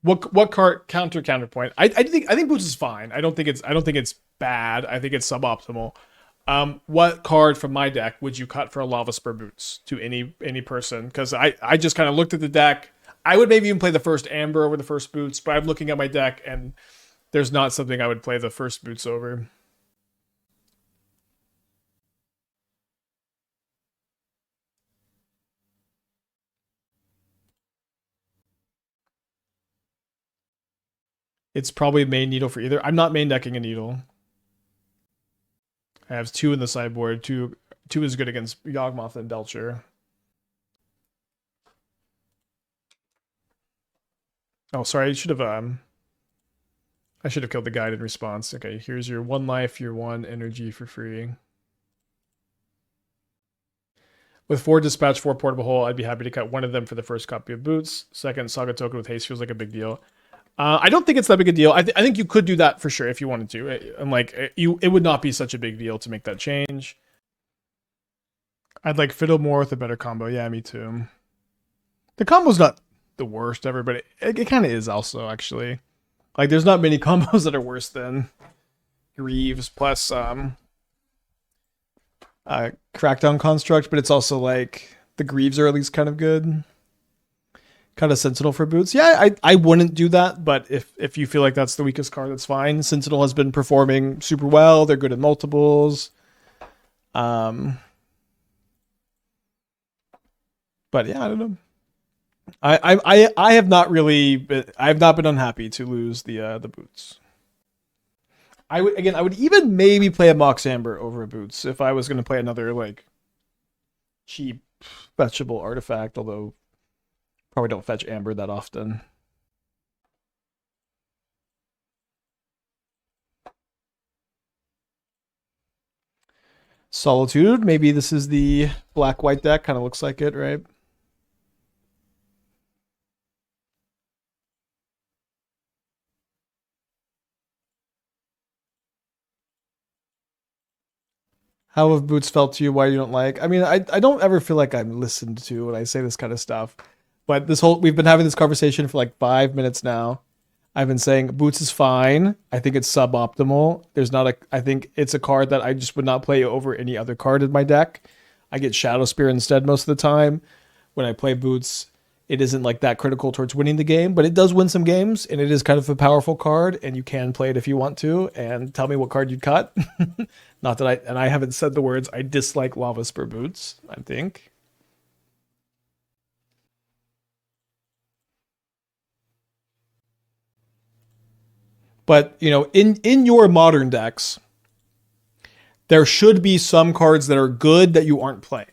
What card counterpoint? I think Boots is fine. I don't think it's bad. I think it's suboptimal. What card from my deck would you cut for a Lava Spur Boots to any person? Because I just kind of looked at the deck. I would maybe even play the first Amber over the first Boots, but I'm looking at my deck and there's not something I would play the first Boots over. It's probably main Needle for either. I'm not main decking a Needle. I have 2 in the sideboard. Two is good against Yawgmoth and Belcher. Oh, sorry. I should have killed the guide in response. Okay, here's your 1 life, your 1 energy for free. With 4 Dispatch, 4 Portable Hole, I'd be happy to cut one of them for the first copy of Boots. Second, Saga token with haste feels like a big deal. I don't think it's that big a deal. I think you could do that for sure if you wanted to. And like it would not be such a big deal to make that change. I'd like Fiddle more with a better combo. Yeah, me too. The combo's not the worst ever, but it kind of is also actually. Like there's not many combos that are worse than Greaves plus Crackdown Construct, but it's also like the Greaves are at least kind of good. Kind of Sentinel for Boots. Yeah, I wouldn't do that, but if you feel like that's the weakest card, that's fine. Sentinel has been performing super well. They're good at multiples. But yeah, I don't know. I have not been unhappy to lose the Boots. I would even maybe play a Mox Amber over a Boots if I was going to play another like cheap fetchable artifact, although probably don't fetch Amber that often. Solitude. Maybe this is the black-white deck. Kind of looks like it, right? How have Boots felt to you? Why you don't like? I mean, I don't ever feel like I'm listened to when I say this kind of stuff. But we've been having this conversation for like 5 minutes now. I've been saying Boots is fine. I think it's suboptimal. I think it's a card that I just would not play over any other card in my deck. I get Shadowspear instead most of the time when I play Boots. it isn't like that critical towards winning the game, but it does win some games, and it is kind of a powerful card, and you can play it if you want to. And tell me what card you'd cut. Not that I haven't said the words, I dislike Lava Spur Boots, I think. But, you know, in your modern decks, there should be some cards that are good that you aren't playing.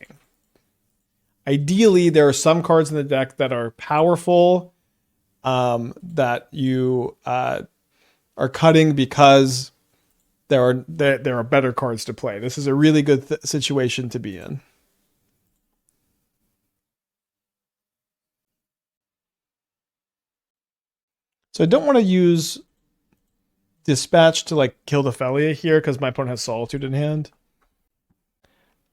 Ideally, there are some cards in the deck that are powerful, that you are cutting because there are better cards to play. This is a really good situation to be in. So I don't want to use Dispatch to like kill the Felia here because my opponent has Solitude in hand.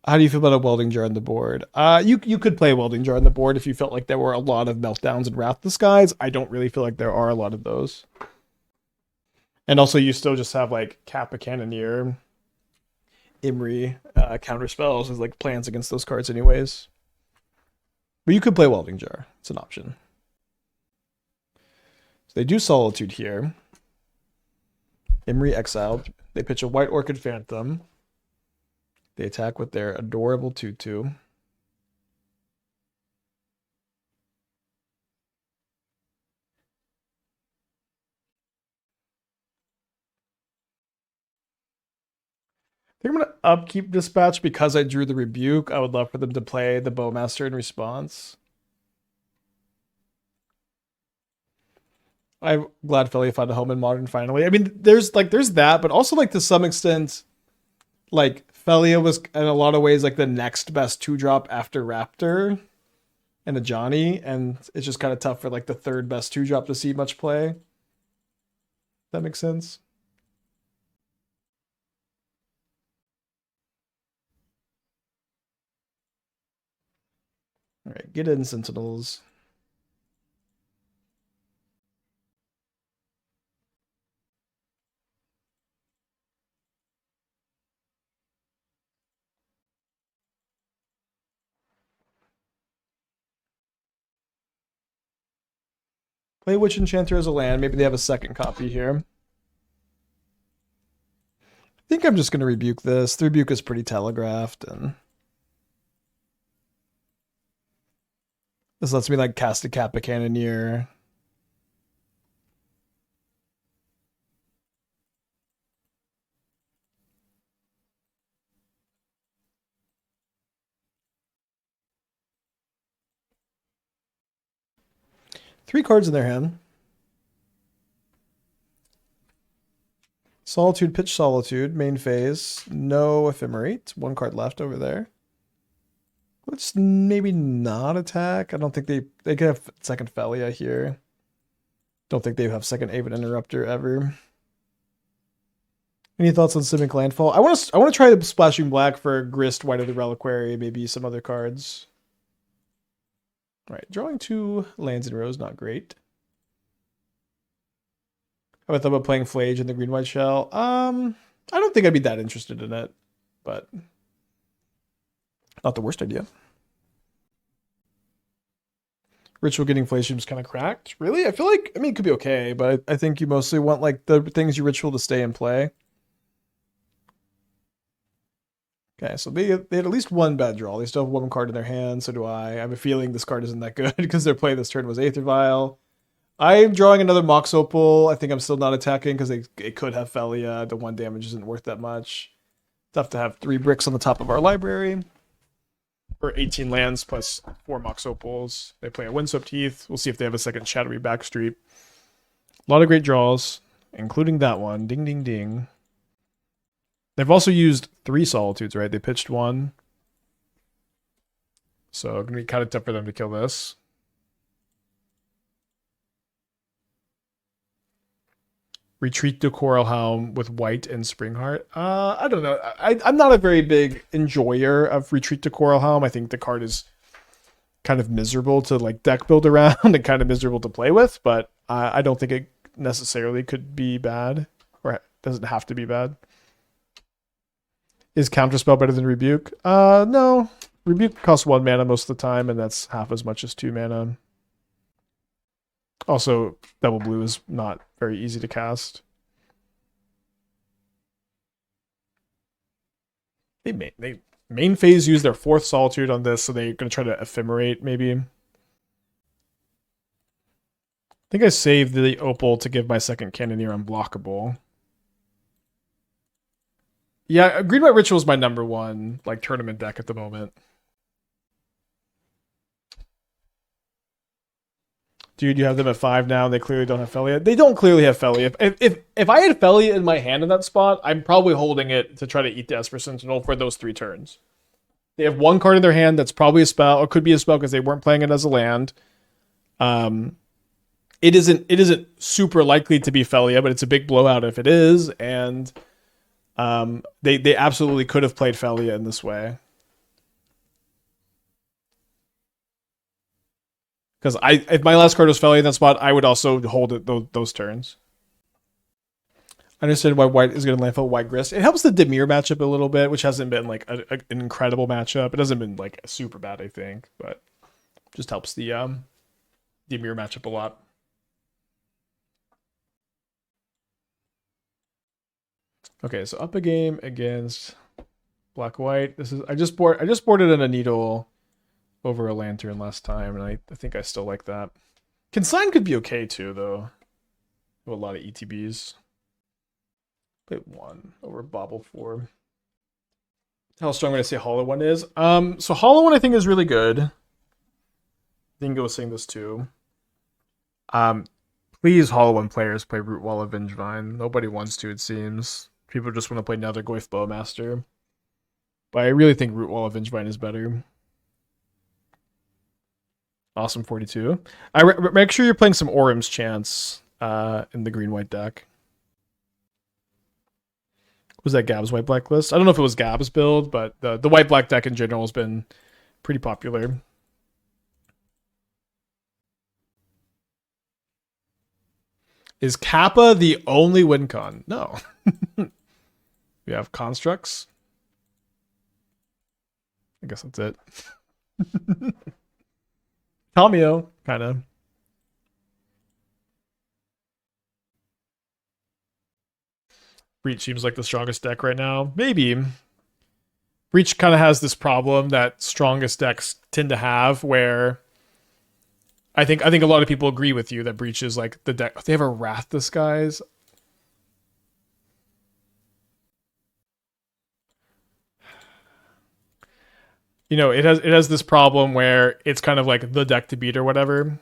How do you feel about a Welding Jar on the board? You could play a Welding Jar on the board if you felt like there were a lot of Meltdowns and Wrath the Skies. I don't really feel like there are a lot of those. And also you still just have like Kappa Cannoneer, Emry, counter spells as like plans against those cards anyways. But you could play Welding Jar. It's an option. So they do Solitude here. Emry exiled. They pitch a White Orchid Phantom. They attack with their adorable 2/2. I think I'm going to upkeep Dispatch because I drew the Rebuke. I would love for them to play the Bowmaster in response. I'm glad Felia found a home in Modern finally. I mean, there's that, but also like to some extent, like Felia was in a lot of ways like the next best 2-drop after Raptor and a Johnny, and it's just kind of tough for like the third best 2-drop to see much play. That makes sense. All right, get in, Sentinels. Play Witch Enchanter as a land. Maybe they have a second copy here. I think I'm just going to Rebuke this. The Rebuke is pretty telegraphed, and this lets me like cast a Kappa Cannoneer. Three cards in their hand. Solitude, pitch Solitude, main phase. No Ephemerate. One card left over there. Let's maybe not attack. I don't think they could have second Felia here. Don't think they have second Avid Interrupter ever. Any thoughts on Simic Landfall? I want to try the Splashing Black for Grist, White of the Reliquary, maybe some other cards. All right, drawing 2 lands in a row is not great. I thought about playing Flage in the green-white shell. I don't think I'd be that interested in it, but not the worst idea. Ritual getting Flage seems kind of cracked. Really? I feel like, I mean, it could be okay, but I think you mostly want like the things you Ritual to stay in play. Okay, so they had at least one bad draw. They still have one card in their hand, so do I. I have a feeling this card isn't that good because their play this turn was Aether Vial. I'm drawing another Mox Opal. I think I'm still not attacking because it could have Felia. The 1 damage isn't worth that much. Tough to have 3 bricks on the top of our library. Or 18 lands plus 4 Mox Opals. They play a Windswept Heath. We'll see if they have a second Shadowy Backstreet. A lot of great draws, including that one. Ding, ding, ding. They've also used 3 Solitudes, right? They pitched 1. So it's going to be kind of tough for them to kill this. Retreat to Coralhelm with White and Springheart. I don't know. I'm not a very big enjoyer of Retreat to Coralhelm. I think the card is kind of miserable to like deck build around and kind of miserable to play with, but I don't think it necessarily could be bad, or doesn't have to be bad. Is Counterspell better than Rebuke? No. Rebuke costs 1 mana most of the time, and that's half as much as 2 mana. Also, double blue is not very easy to cast. They main phase use their 4th Solitude on this, so they're going to try to ephemerate, maybe. I think I saved the Opal to give my second Cannoneer unblockable. Yeah, Green-White Ritual is my number one like tournament deck at the moment. Dude, you have them at 5 now, and they clearly don't have Felia. They don't clearly have Felia. If I had Felia in my hand in that spot, I'm probably holding it to try to eat the Esper Sentinel for those 3 turns. They have 1 card in their hand that's probably a spell, or could be a spell because they weren't playing it as a land. It isn't super likely to be Felia, but it's a big blowout if it is, and they absolutely could have played Felia in this way. Because if my last card was Felia in that spot, I would also hold it those turns. I understand why white is going to landfill white grist. It helps the Dimir matchup a little bit, which hasn't been like an incredible matchup. It hasn't been like super bad, I think, but just helps the Dimir matchup a lot. Okay, so up a game against black white. This is I just boarded in a needle over a lantern last time, and I think I still like that. Consign could be okay too, though. A lot of ETBs. Played 1 over Bauble 4. How strong would I say Hollow One is? So Hollow One I think is really good. Dingo was saying this too. Please, Hollow One players play Root Wall of Vengevine. Nobody wants to, it seems. People just want to play Nether Goyf Bowmaster. But I really think Root Wall of Vengevine is better. Awesome 42. Make sure you're playing some Orim's Chance in the green-white deck. Was that Gab's white-black list? I don't know if it was Gab's build, but the white-black deck in general has been pretty popular. Is Kappa the only win con? No. We have constructs. I guess that's it. Tamiyo, kind of. Breach seems like the strongest deck right now. Maybe. Breach kind of has this problem that strongest decks tend to have, where I think a lot of people agree with you that Breach is like the deck. They have a Wrath Disguise. You know, it has this problem where it's kind of like the deck to beat or whatever.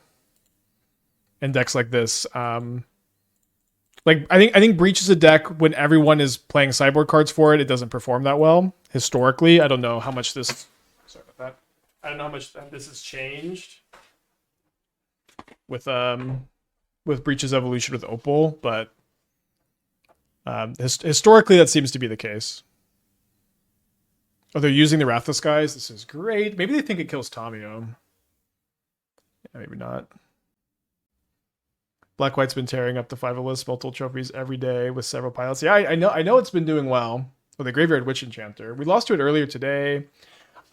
And decks like this, like I think Breach is a deck when everyone is playing sideboard cards for it. It doesn't perform that well historically. I don't know how much this. Sorry about that. I don't know how much this has changed with Breach's evolution with Opal, but historically that seems to be the case. Oh, they're using the Wrath Disguise. This is great. Maybe they think it kills Tamiyo. Yeah, maybe not. Black White's been tearing up the 5 list multiple trophies every day with several pilots. Yeah, I know it's been doing well. Oh, the Graveyard Witch Enchanter. We lost to it earlier today.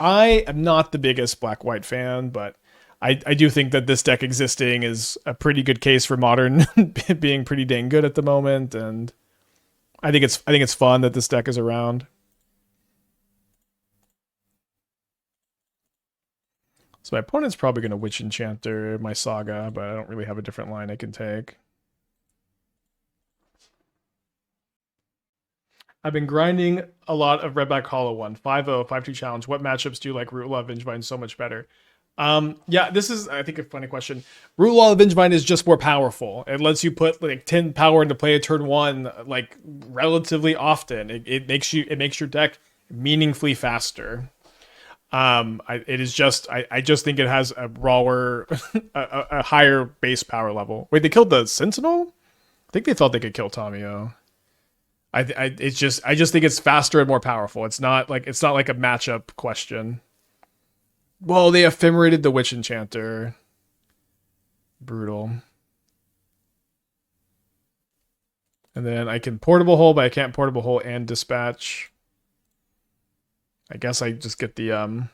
I am not the biggest Black White fan, but I do think that this deck existing is a pretty good case for Modern being pretty dang good at the moment, and I think it's fun that this deck is around. So my opponent's probably going to Witch Enchanter my Saga, but I don't really have a different line I can take. I've been grinding a lot of Redback Hollow 1. 5-0, 5-2 challenge. What matchups do you like Root Law of Vengevine so much better? Yeah, this is, I think, a funny question. Root Law of Vengevine is just more powerful. It lets you put like 10 power into play a turn 1 like relatively often. It makes your deck meaningfully faster. I just think it has a rawer, a higher base power level. Wait, they killed the Sentinel? I think they thought they could kill Tamiyo. I just think it's faster and more powerful. It's not like a matchup question. Well, they ephemerated the Witch Enchanter. Brutal. And then I can Portable Hole, but I can't Portable Hole and Dispatch. I guess I just get the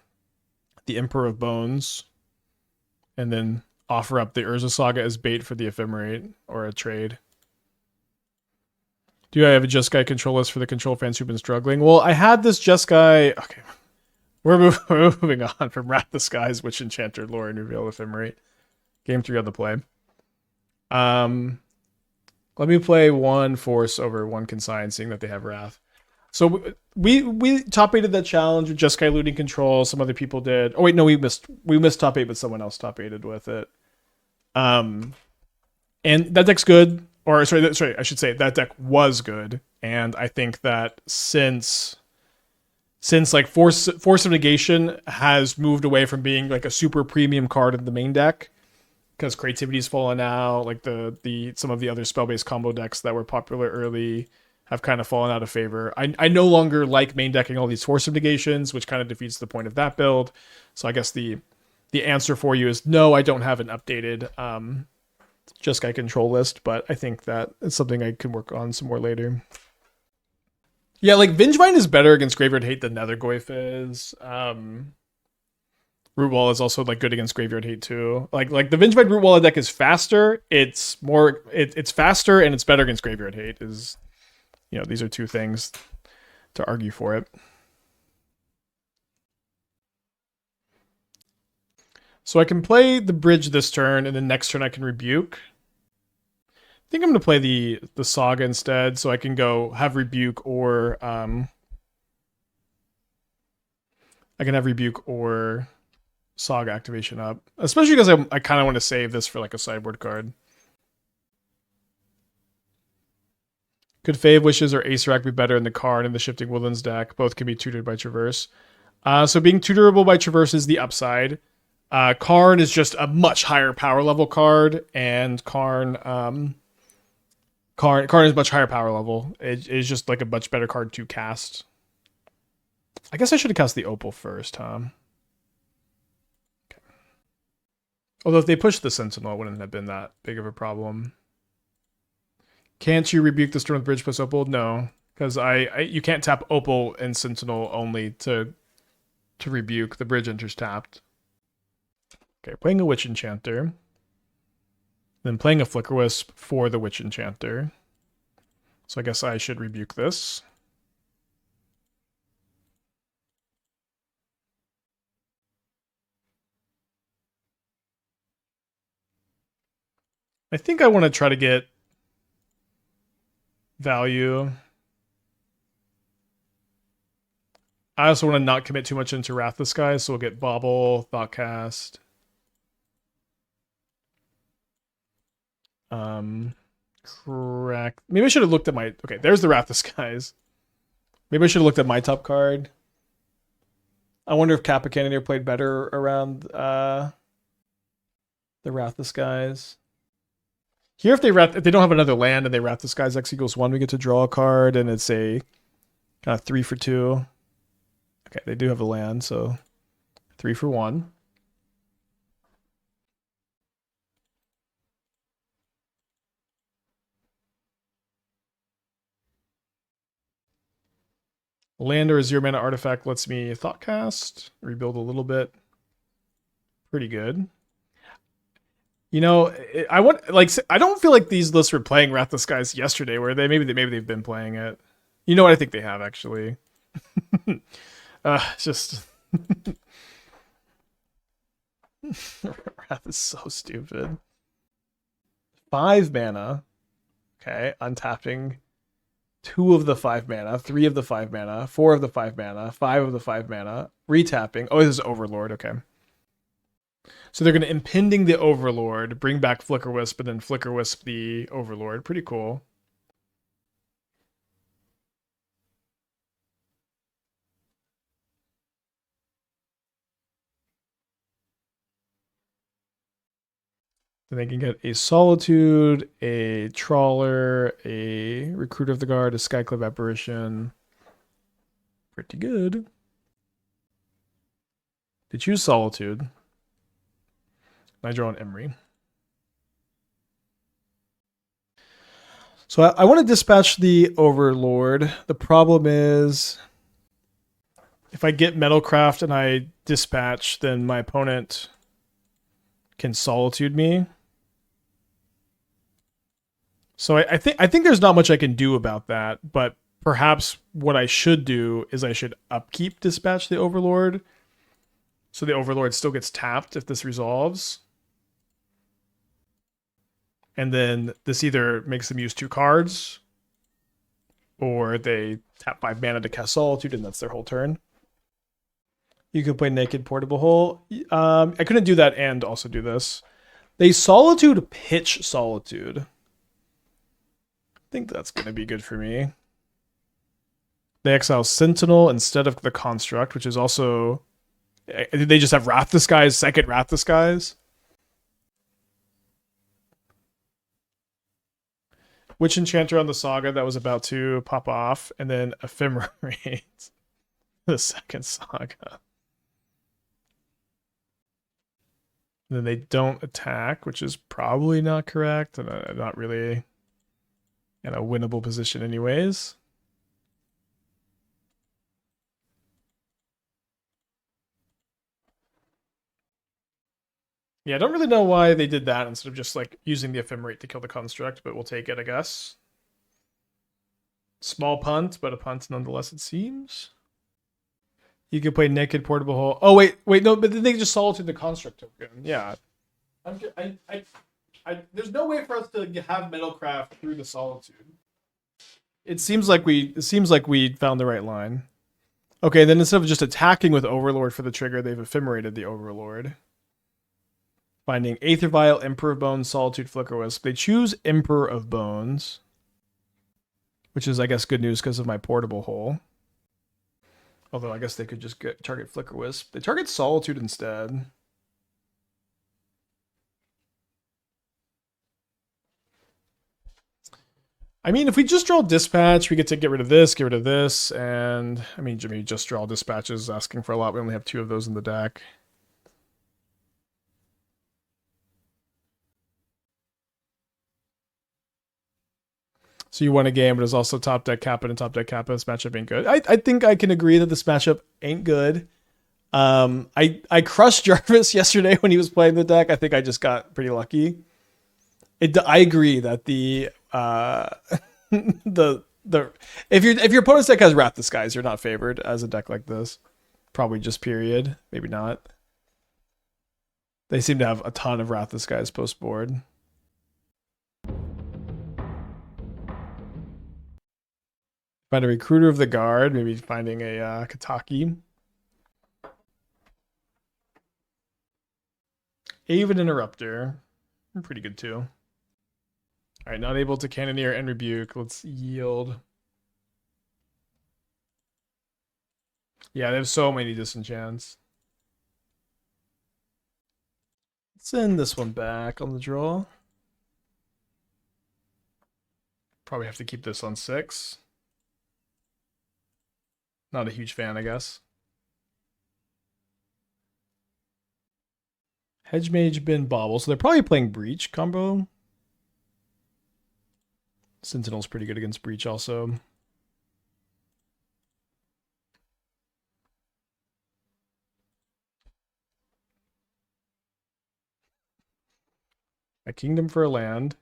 Emperor of Bones, and then offer up the Urza Saga as bait for the Ephemerate or a trade. Do I have a Just Guy control list for the control fans who've been struggling? Well, I had this Just Guy. Okay, we're moving on from Wrath the Skies, Witch Enchanter, Lore, and Reveal Ephemerate. Game 3 on the play. Let me play one Force over one Consign, seeing that they have Wrath. So we top 8'd that challenge with Just Guy looting control. Some other people did. Oh wait, no, we missed top 8, but someone else top 8'd with it. And that deck's good. Or sorry, I should say that deck was good. And I think that since like Force of Negation has moved away from being like a super premium card in the main deck, because creativity's fallen out, like the some of the other spell-based combo decks that were popular early have kind of fallen out of favor. I no longer like main decking all these Force of Negations, which kind of defeats the point of that build. So I guess the answer for you is no, I don't have an updated Just Guy control list, but I think that it's something I can work on some more later. Yeah, like Vengevine is better against Graveyard Hate than Nethergoyf is. Root Wall is also like good against Graveyard Hate too. Like the Vengevine Root Wall deck is faster. It's faster and it's better against Graveyard Hate. Is, you know, these are two things to argue for it. So I can play the bridge this turn, and then next turn I can rebuke. I think I'm going to play the Saga instead, so I can go have Rebuke or I can have Rebuke or Saga activation up, especially because I kind of want to save this for like a sideboard card. Could Fave Wishes or Ace Rack be better in the card and the Shifting Woodlands deck? Both can be tutored by Traverse. So being tutorable by Traverse is the upside. Karn is just a much higher power level card, and Karn is much higher power level. It is just like a much better card to cast. I guess I should have cast the Opal first, huh? Okay. Although if they pushed the Sentinel, it wouldn't have been that big of a problem. Can't you rebuke the Storm with Bridge plus Opal? No, because you can't tap Opal and Sentinel only to rebuke. The bridge enters tapped. Okay, playing a Witch Enchanter. Then playing a Flicker Wisp for the Witch Enchanter. So I guess I should rebuke this. I think I want to try to get value. I also want to not commit too much into Wrath the Sky, so we'll get Bauble, Thoughtcast. Correct. Maybe I should have looked at my... Okay, there's the Wrath the Skies. Maybe I should have looked at my top card. I wonder if Kappa Cannoneer played better around the Wrath the Skies. Here, if they don't have another land and they Wrath the Skies X=1, we get to draw a card, and it's a kind of 3 for 2. Okay, they do have a land, so 3 for 1. Land or a 0-mana artifact lets me Thoughtcast, rebuild a little bit. Pretty good. You know, I don't feel like these lists were playing Wrath the Skies yesterday, where maybe they've been playing it. You know what? I think they have actually. Just Wrath is so stupid. 5 mana. Okay, untapping 2 of the 5 mana, 3 of the 5 mana, 4 of the 5 mana, 5 of the 5 mana, retapping. Oh, this is Overlord, okay. So they're going to Impending the Overlord, bring back Flicker Wisp, and then Flicker Wisp the Overlord. Pretty cool. Then they can get a Solitude, a Trawler, a Recruit of the Guard, a Skyclave Apparition. Pretty good. They choose Solitude. I draw an Emry. So I want to dispatch the Overlord. The problem is, if I get Metalcraft and I dispatch, then my opponent can Solitude me. So I think there's not much I can do about that, but perhaps what I should do is I should upkeep Dispatch the Overlord, so the Overlord still gets tapped if this resolves. And then this either makes them use 2 cards, or they tap 5 mana to cast Solitude, and that's their whole turn. You could play Naked Portable Hole. I couldn't do that and also do this. They Solitude pitch Solitude. I think that's going to be good for me. They exile Sentinel instead of the Construct, which is also... Did they just have Wrath Disguise, second Wrath Disguise? Witch Enchanter on the Saga that was about to pop off, and then Ephemerate, the second Saga. And then they don't attack, which is probably not correct, and not really in a winnable position anyways. Yeah, I don't really know why they did that instead of just like using the Ephemerate to kill the Construct, but we'll take it, I guess. Small punt, but a punt nonetheless, it seems. You could play Naked Portable Hole. Oh, wait, no, but then they just Solitude the Construct token. Yeah. There's no way for us to have Metalcraft through the Solitude. It seems like we found the right line. Okay, then instead of just attacking with Overlord for the trigger, they've ephemerated the Overlord. Finding Aether Vial, Emperor of Bones, Solitude, Flicker Wisp. They choose Emperor of Bones, which is, I guess, good news because of my Portable Hole. Although I guess they could just target Flicker Wisp. They target Solitude instead. I mean, if we just draw Dispatch, we get to get rid of this, and I mean, Jimmy, just draw Dispatch is asking for a lot. We only have 2 of those in the deck. So you won a game, but it's also top deck Kappa and top deck Kappa. This matchup ain't good. I think I can agree that this matchup ain't good. I crushed Jarvis yesterday when he was playing the deck. I think I just got pretty lucky. I agree that the if your opponent's deck has Wrath Disguise, you're not favored as a deck like this. Probably just period. Maybe not. They seem to have a ton of Wrath Disguise post board. Find a Recruiter of the Guard, maybe finding a Kataki. Aven Interrupter. Pretty good too. Alright, not able to Cannoneer and Rebuke. Let's yield. Yeah, they have so many disenchants. Send this one back on the draw. Probably have to keep this on 6. Not a huge fan, I guess. Hedge Mage, Bin, Bauble. So they're probably playing Breach combo. Sentinel's pretty good against Breach also. A Kingdom for a land.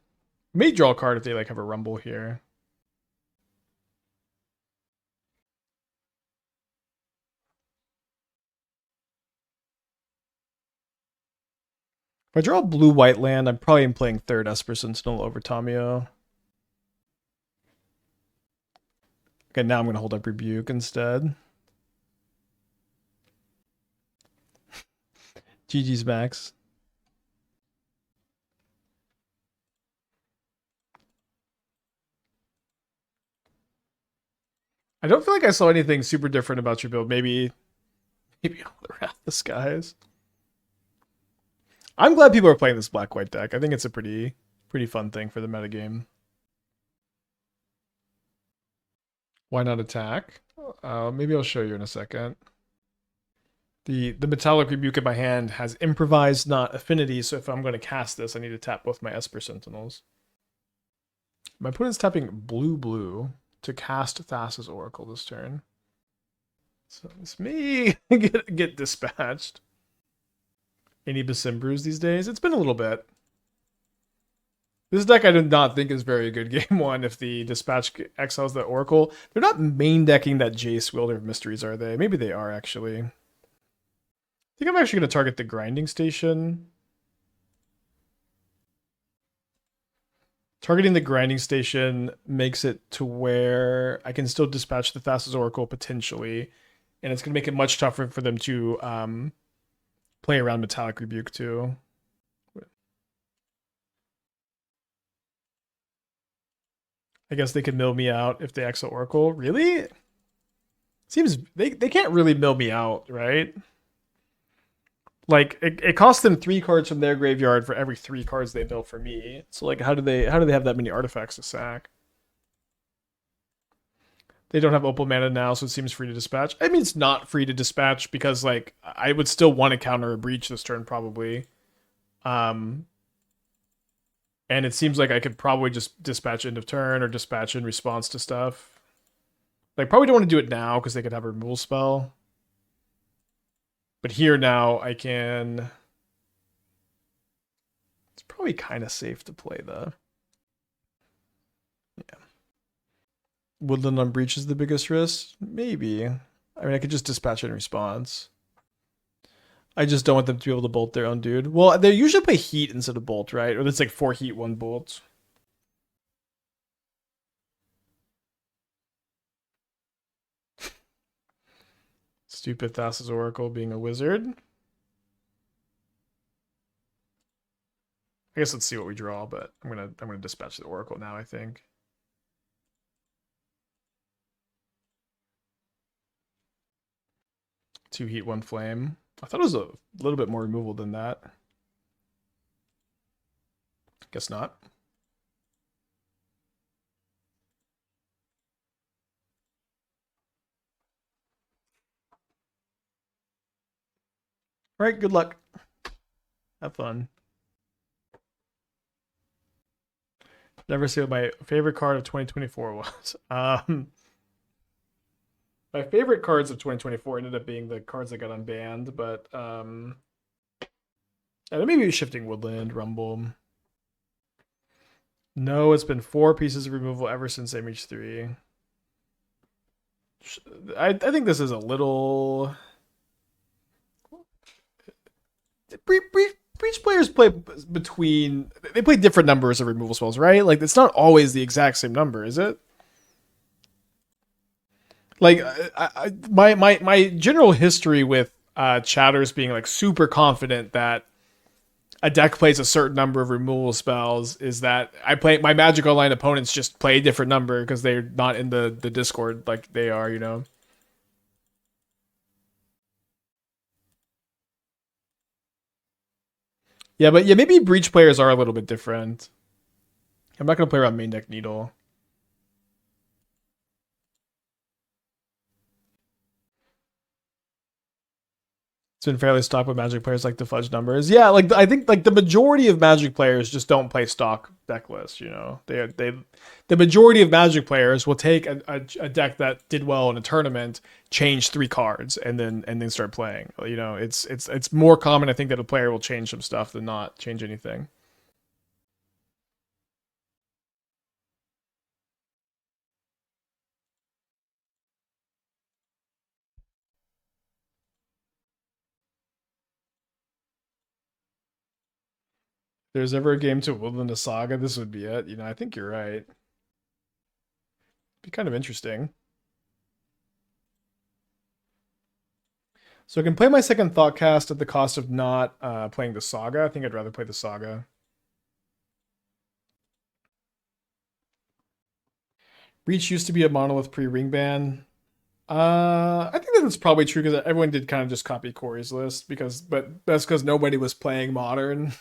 May draw a card if they like have a Rumble here. If I draw a blue-white land, I'm probably playing 3rd Esper Sentinel over Tamiyo. Okay, now I'm going to hold up Rebuke instead. GG's Max. I don't feel like I saw anything super different about your build. Maybe all the Wrath Disguise. I'm glad people are playing this black-white deck. I think it's a pretty fun thing for the metagame. Why not attack? Maybe I'll show you in a second. The Metallic Rebuke in my hand has Improvise, not Affinity, so if I'm going to cast this, I need to tap both my Esper Sentinels. My opponent's tapping blue to cast Thassa's Oracle this turn. So it's me get dispatched. Any Besimbrews these days? It's been a little bit. This deck I did not think is very good game one if the Dispatch exiles the Oracle. They're not main decking that Jace Wielder of Mysteries, are they? Maybe they are, actually. I think I'm actually going to target the Grinding Station. Targeting the Grinding Station makes it to where I can still dispatch the Thassa's Oracle potentially, and it's going to make it much tougher for them to play around Metallic Rebuke too. I guess they could mill me out if they exile Oracle. Really? Seems they can't really mill me out, right? Like it costs them 3 cards from their graveyard for every 3 cards they mill for me. So like how do they have that many artifacts to sack? They don't have Opal mana now, so it seems free to dispatch. I mean, it's not free to dispatch because like I would still want to counter a breach this turn probably. And it seems like I could probably just dispatch end of turn or dispatch in response to stuff. Like probably don't want to do it now because they could have a removal spell. But here now I can. It's probably kind of safe to play the. Yeah. Woodland on Breach is the biggest risk? Maybe. I mean, I could just dispatch it in response. I just don't want them to be able to bolt their own dude. Well, they usually play heat instead of bolt, right? Or it's like 4 heat, 1 bolt. Stupid Thassa's Oracle being a wizard. I guess let's see what we draw, but I'm gonna dispatch the Oracle now, I think. Two heat, 1 flame. I thought it was a little bit more removal than that. Guess not. All right, good luck. Have fun. Never say what my favorite card of 2024 was. My favorite cards of 2024 ended up being the cards that got unbanned, but maybe Shifting Woodland, Rumble. No, it's been 4 pieces of removal ever since MH3. I think this is a little. Breach players play between. They play different numbers of removal spells, right? Like it's not always the exact same number, is it? Like my general history with chatters being like super confident that a deck plays a certain number of removal spells is that I play my Magic Online opponents just play a different number because they're not in the Discord like they are, you know. Yeah, but yeah, maybe Breach players are a little bit different. I'm not gonna play around main deck Needle. It's been fairly stock with Magic players like the fudge numbers. Yeah, like I think like the majority of Magic players just don't play stock deck lists. You know, the majority of Magic players will take a deck that did well in a tournament, change 3 cards, and then start playing. You know, it's more common I think that a player will change some stuff than not change anything. If there's ever a game to Woodland a Saga, this would be it. You know, I think you're right. Be kind of interesting. So I can play my second Thoughtcast at the cost of not playing the Saga. I think I'd rather play the Saga. Reach used to be a monolith pre-ring ban. I think that's probably true because everyone did kind of just copy Corey's list but that's because nobody was playing modern.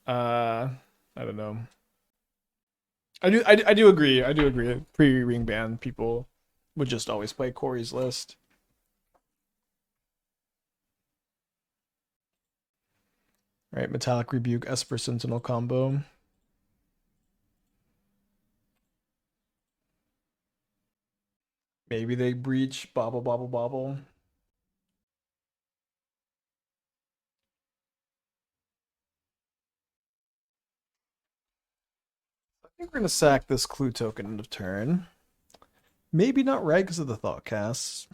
I don't know. I do agree. I do agree. Pre-ring ban people would just always play Corey's list. Right, Metallic Rebuke, Esper Sentinel combo. Maybe they breach, bobble, bobble, bobble. think we're going to sack this clue token end of turn. Maybe not right because of the Thoughtcast.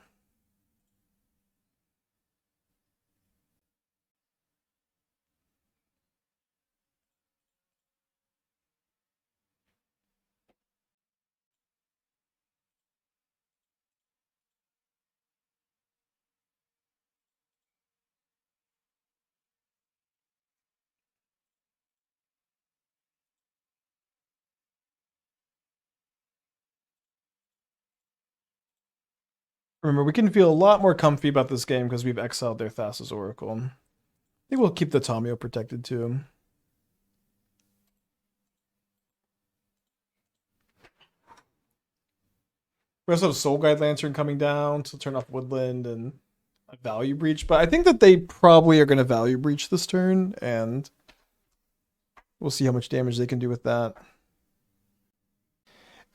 Remember, we can feel a lot more comfy about this game because we've exiled their Thassa's Oracle. I think we'll keep the Tamiyo protected too. We also have Soul Guide Lantern coming down to turn off Woodland and a Value Breach, but I think that they probably are going to Value Breach this turn, and we'll see how much damage they can do with that.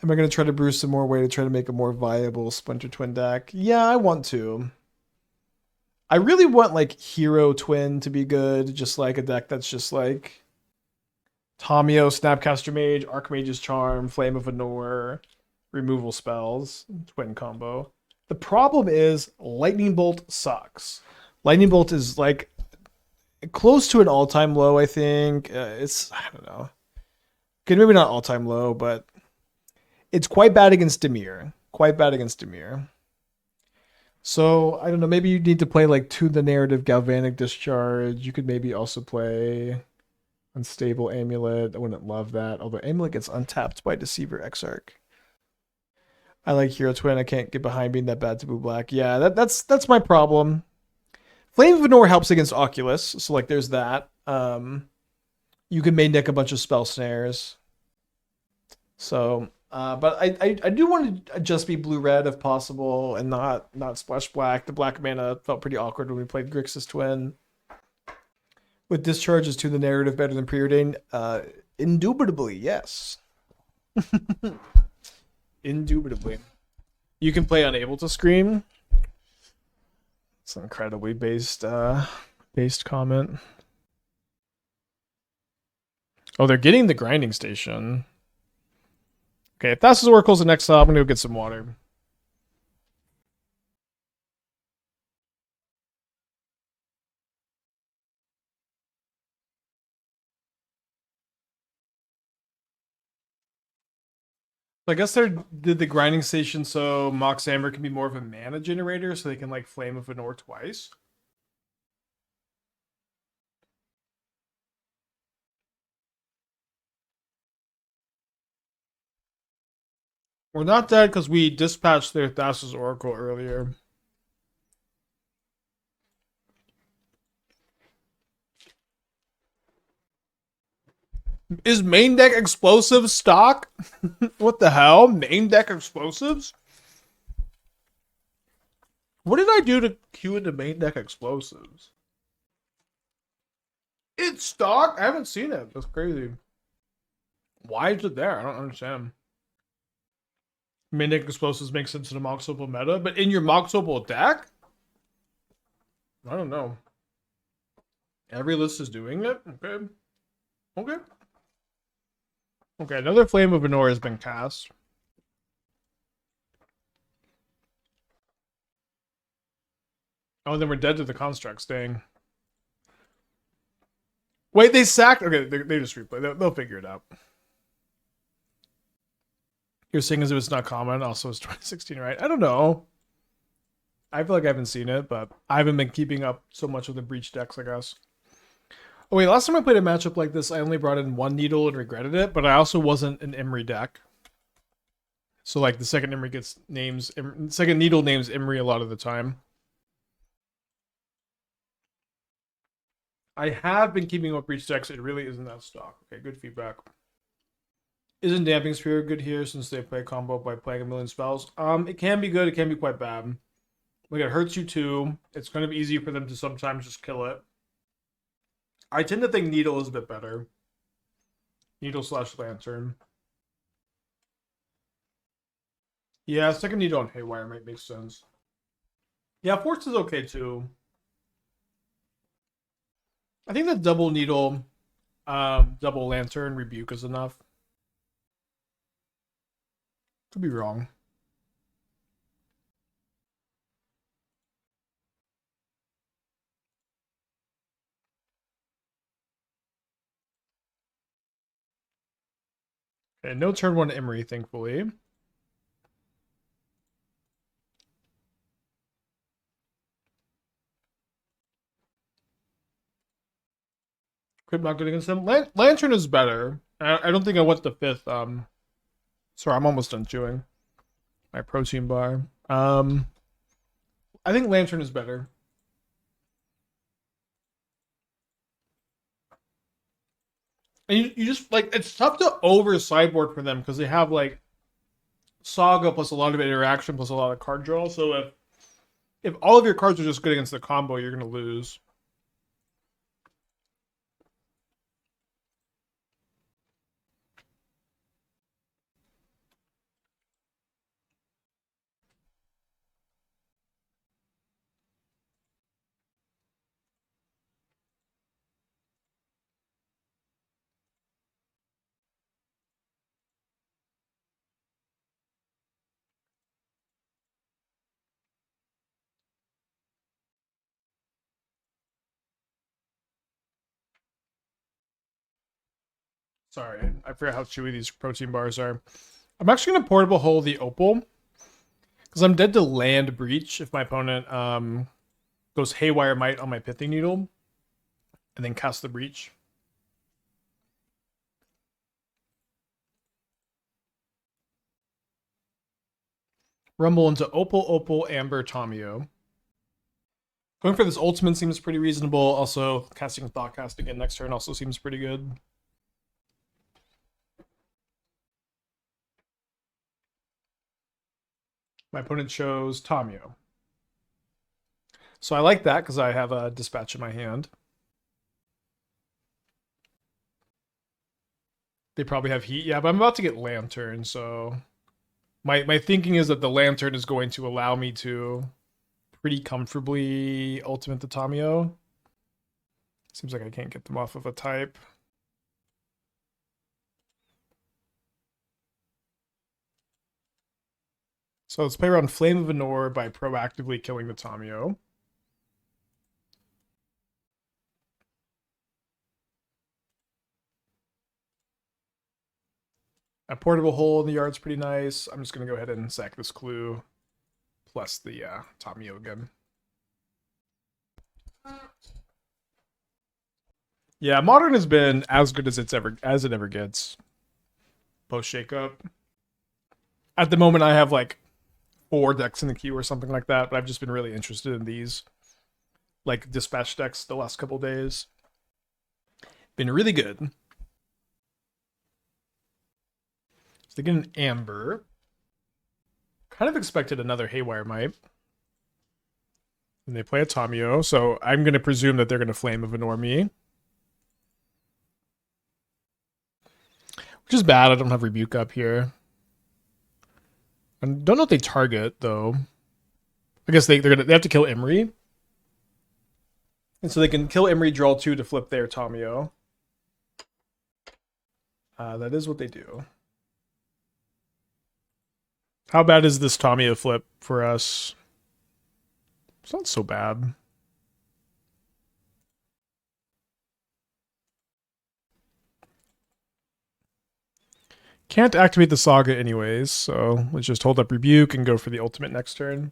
Am I going to try to brew some more way to try to make a more viable Splinter Twin deck? Yeah, I want to. I really want like Hero Twin to be good, just like a deck that's just like Tamiyo, Snapcaster Mage, Archmage's Charm, Flame of Anor, removal spells, twin combo. The problem is Lightning Bolt sucks. Lightning Bolt is like close to an all-time low, I think. It's, I don't know. Okay, maybe not all-time low, but it's quite bad against Dimir. Quite bad against Dimir. So, I don't know, maybe you need to play like To the Narrative Galvanic Discharge. You could maybe also play Unstable Amulet. I wouldn't love that, although Amulet gets untapped by Deceiver Exarch. I like Hero Twin. I can't get behind being that bad Taboo Black. Yeah, that's my problem. Flame of Anor helps against Oculus, so like there's that. You can main deck a bunch of spell snares. So, but I do want to just be blue-red if possible and not splash black. The black mana felt pretty awkward when we played Grixis Twin. With discharges to the narrative better than preordained? Indubitably, yes. Indubitably. You can play Unable to Scream. It's an incredibly based comment. Oh, they're getting the grinding station. Okay, if Thassa's Oracle's the next stop, I'm gonna go get some water. I guess they did the grinding station so Mox Amber can be more of a mana generator, so they can like Flame of Anor twice. We're not dead because we dispatched their Thassa's Oracle earlier. Is main deck explosives stock? What the hell? Main deck explosives? What did I do to queue into main deck explosives? It's stock? I haven't seen it. That's crazy. Why is it there? I don't understand. Main deck explosives make sense in the Mox Opal meta, but in your Mox Opal deck? I don't know. Every list is doing it? Okay. Okay. Okay, another Flame of Anor has been cast. Oh, then we're dead to the constructs, dang. Wait, they sacked? Okay, they just replay. They'll figure it out. You're saying as if it's not common, also it's 2016, right? I don't know. I feel like I haven't seen it, but I haven't been keeping up so much with the Breach decks, I guess. Oh wait, last time I played a matchup like this, I only brought in one Needle and regretted it, but I also wasn't an Emry deck. So like the second Emry gets names, second Needle names Emry a lot of the time. I have been keeping up Breach decks. It really isn't that stock. Okay, good feedback. Isn't Damping Sphere good here since they play combo by playing a million spells? It can be good. It can be quite bad. Like it hurts you too. It's kind of easy for them to sometimes just kill it. I tend to think Needle is a bit better. Needle / Lantern. Yeah, second Needle on Haywire might make sense. Yeah, Force is okay too. I think the double Needle, double Lantern Rebuke is enough. Could be wrong. Okay, no turn 1 Emry, thankfully. Crypt not good against them. Lantern is better. I don't think I want the 5th. Sorry, I'm almost done chewing my protein bar. I think Lantern is better. And you just like, it's tough to over sideboard for them because they have like Saga plus a lot of interaction plus a lot of card draw. So if all of your cards are just good against the combo, you're gonna lose. Sorry, I forgot how chewy these protein bars are. I'm actually gonna portable hole the Opal because I'm dead to land Breach if my opponent goes Haywire Might on my Pithing Needle and then cast the Breach. Rumble into Opal, Opal, Amber, Tamiyo. Going for this ultimate seems pretty reasonable. Also, casting Thoughtcast again next turn also seems pretty good. My opponent chose Tamiyo. So I like that because I have a Dispatch in my hand. They probably have Heat. Yeah, but I'm about to get Lantern, so my thinking is that the Lantern is going to allow me to pretty comfortably ultimate the Tamiyo. Seems like I can't get them off of a type. So let's play around Flame of Anor by proactively killing the Tamiyo. A portable hole in the yard's pretty nice. I'm just going to go ahead and sack this clue plus the Tamiyo again. Yeah, Modern has been as good as it ever gets. Post shakeup. At the moment, I have like 4 decks in the queue or something like that, but I've just been really interested in these like dispatch decks the last couple days. Been really good. So they get an Amber. Kind of expected another Haywire Might. And they play a Tamiyo, so I'm going to presume that they're going to Flame of Anor me. Which is bad, I don't have Rebuke up here. I don't know if they target, though. I guess they have to kill Emry. And so they can kill Emry, draw 2 to flip their Tamiyo. That is what they do. How bad is this Tamiyo flip for us? It's not so bad. Can't activate the Saga anyways, so let's just hold up Rebuke and go for the ultimate next turn.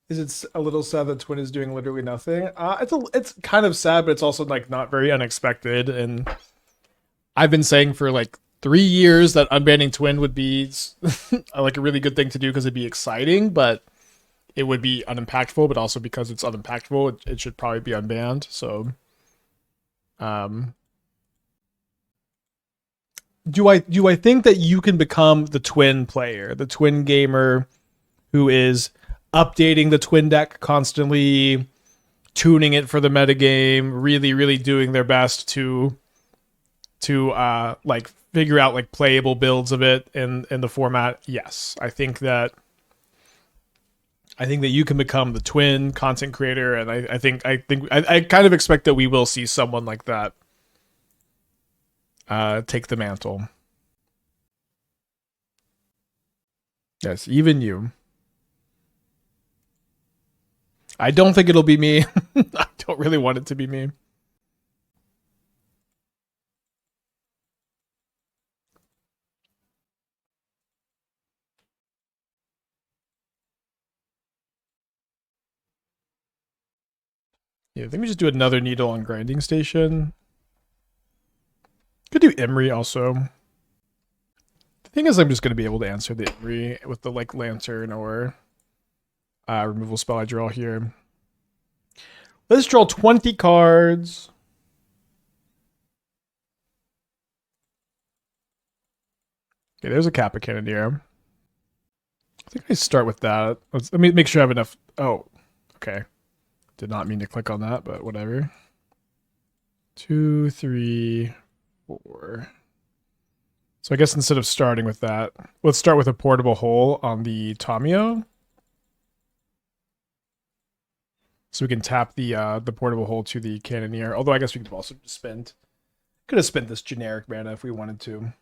Is it a little sad that Twin is doing literally nothing? It's kind of sad, but it's also like not very unexpected. And I've been saying for like 3 years that unbanning Twin would be like a really good thing to do because it'd be exciting, but it would be unimpactful. But also because it's unimpactful, it should probably be unbanned. So, do I think that you can become the Twin player, the Twin gamer, who is updating the Twin deck constantly, tuning it for the metagame, really doing their best to like figure out like playable builds of it in the format? Yes, I think that you can become the Twin content creator, and I kind of expect that we will see someone like that take the mantle. Yes, even you. I don't think it'll be me. I don't really want it to be me. Yeah, I think we just do another needle on grinding station. Could do Emry also. The thing is, I'm just going to be able to answer the Emry with the like lantern or removal spell I draw here. Let's draw 20 cards. Okay, there's a Kappa Cannoneer. I think I start with that. Let me make sure I have enough. Oh, okay. Did not mean to click on that, but whatever. 2, 3, 4. So I guess instead of starting with that, let's start with a portable hole on the Tamiyo. So we can tap the portable hole to the Cannoneer. Although I guess we could have also just could have spent this generic mana if we wanted to.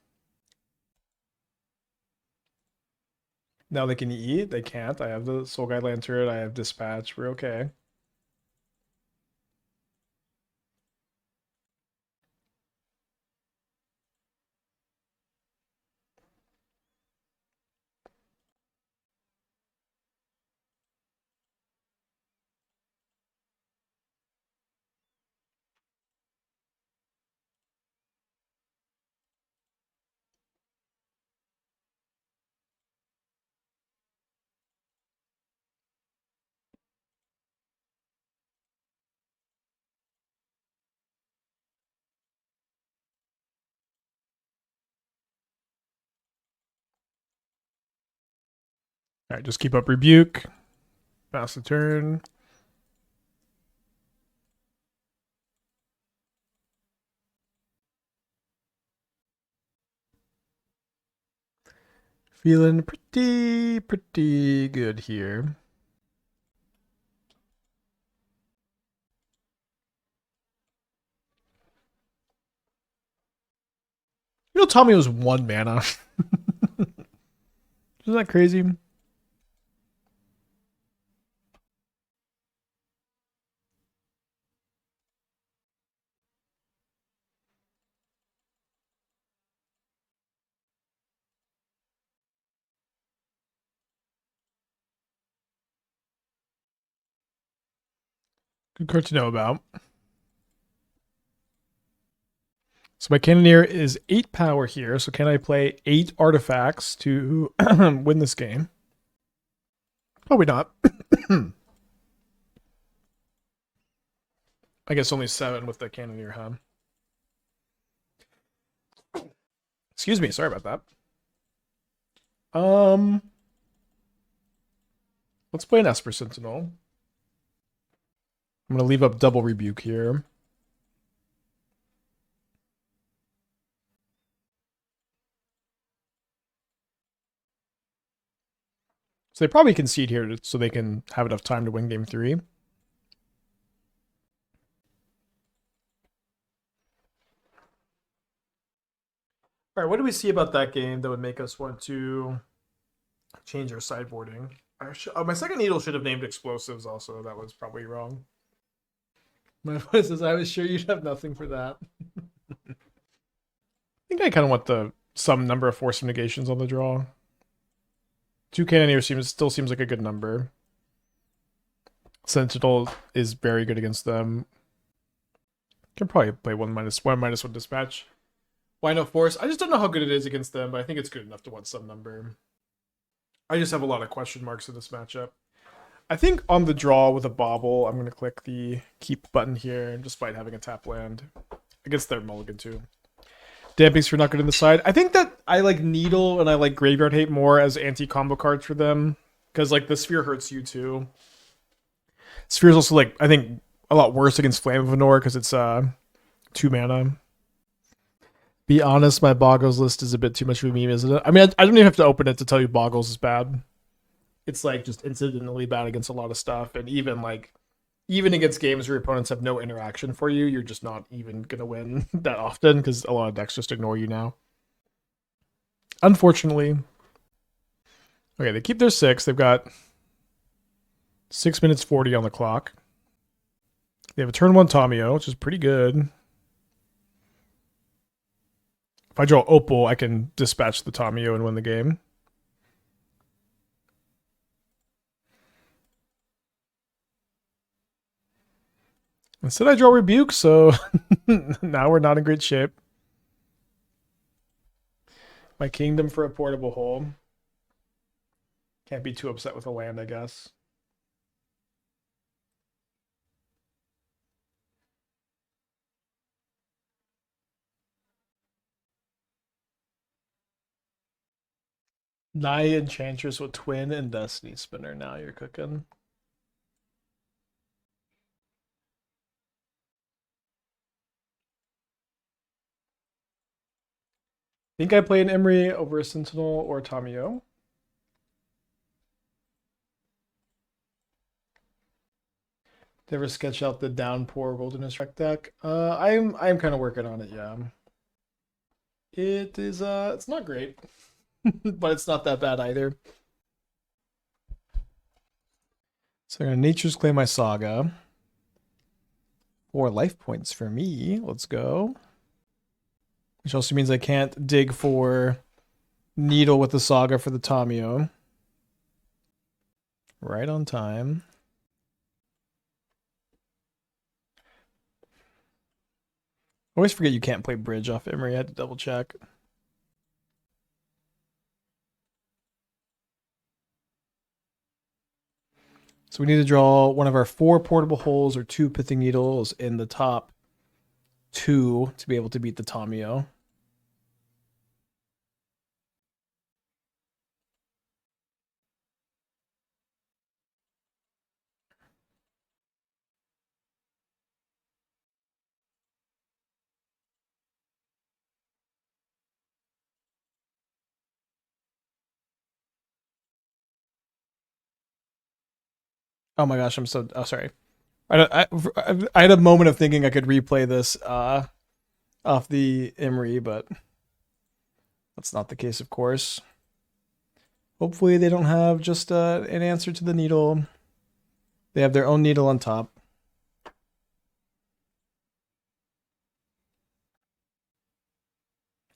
Now they can eat. They can't. I have the Soul Guide Lantern. I have Dispatch. We're okay. All right, just keep up Rebuke. Pass the turn. Feeling pretty good here. You know, Tommy was 1 mana. Isn't that crazy? Good card to know about. So my Cannoneer is 8 power here. So can I play 8 artifacts to win this game? Probably not. I guess only 7 with the Cannoneer, huh? Excuse me, sorry about that. Let's play an Esper Sentinel. I'm gonna leave up double Rebuke here. So they probably concede here so they can have enough time to win game 3. All right, what do we see about that game that would make us want to change our sideboarding? My second needle should have named explosives also. That was probably wrong. My voice says I was sure you'd have nothing for that. I think I kind of want some number of Force of Negations on the draw. 2 Cannoneer still seems like a good number. Sentinel is very good against them. Can probably play 1/1 Dispatch. Why no Force? I just don't know how good it is against them, but I think it's good enough to want some number. I just have a lot of question marks in this matchup. I think on the draw with a Bauble, I'm going to click the keep button here, despite having a tap land. Against their mulligan too. Dampings for not good in the side. I think that I like Needle and I like Graveyard Hate more as anti-combo cards for them. Because like the Sphere hurts you too. Sphere's also like, I think, a lot worse against Flame of Venor because it's 2 mana. Be honest, my Boggles list is a bit too much of a meme, isn't it? I mean, I don't even have to open it to tell you Boggles is bad. It's like just incidentally bad against a lot of stuff. And even even against games where your opponents have no interaction for you, you're just not even gonna win that often because a lot of decks just ignore you now. Unfortunately. Okay, they keep their 6. They've got 6 minutes 40 on the clock. They have a turn 1 Tamiyo, which is pretty good. If I draw Opal, I can dispatch the Tamiyo and win the game. Instead, I draw Rebuke, so now we're not in great shape. My Kingdom for a portable hole. Can't be too upset with a land, I guess. Nigh Enchantress with Twin and Destiny Spinner. Now you're cooking. Think I play an Emry over a Sentinel or Tamiyo. Did ever sketch out the Downpour Wilderness Wreck deck? I'm kind of working on it, yeah. It is it's not great, but it's not that bad either. So I'm gonna Nature's Claim my Saga. 4 life points for me. Let's go. Which also means I can't dig for Needle with the Saga for the Tamiyo. Right on time. I always forget you can't play Bridge off Emry. I had to double check. So we need to draw one of our 4 portable holes or 2 Pithing Needles in the top 2 to be able to beat the Tamiyo. Oh my gosh, I'm so sorry. I had a moment of thinking I could replay this off the Emry, but that's not the case, of course. Hopefully they don't have just an answer to the needle. They have their own needle on top.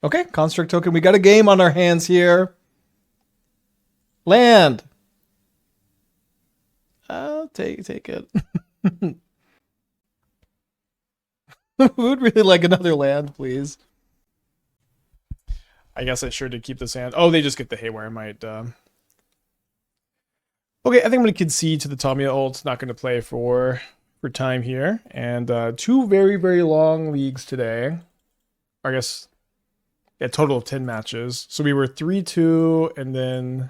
Okay, Construct Token. We got a game on our hands here. Land. I'll take it. Who would really like another land, please? I guess I sure did keep this hand. Oh, they just get the Haywire. I might. Okay, I think I'm going to concede to the Tamiyo ult. Not going to play for time here. And 2 very, very long leagues today. I guess a total of 10 matches. So we were 3-2, and then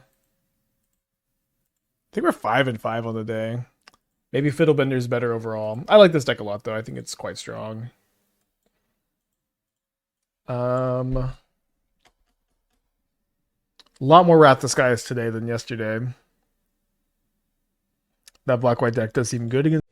I think we're 5-5 on the day. Maybe Fiddlebender's better overall. I like this deck a lot, though. I think it's quite strong. A lot more Wrath the Skies today than yesterday. That black-white deck does seem good against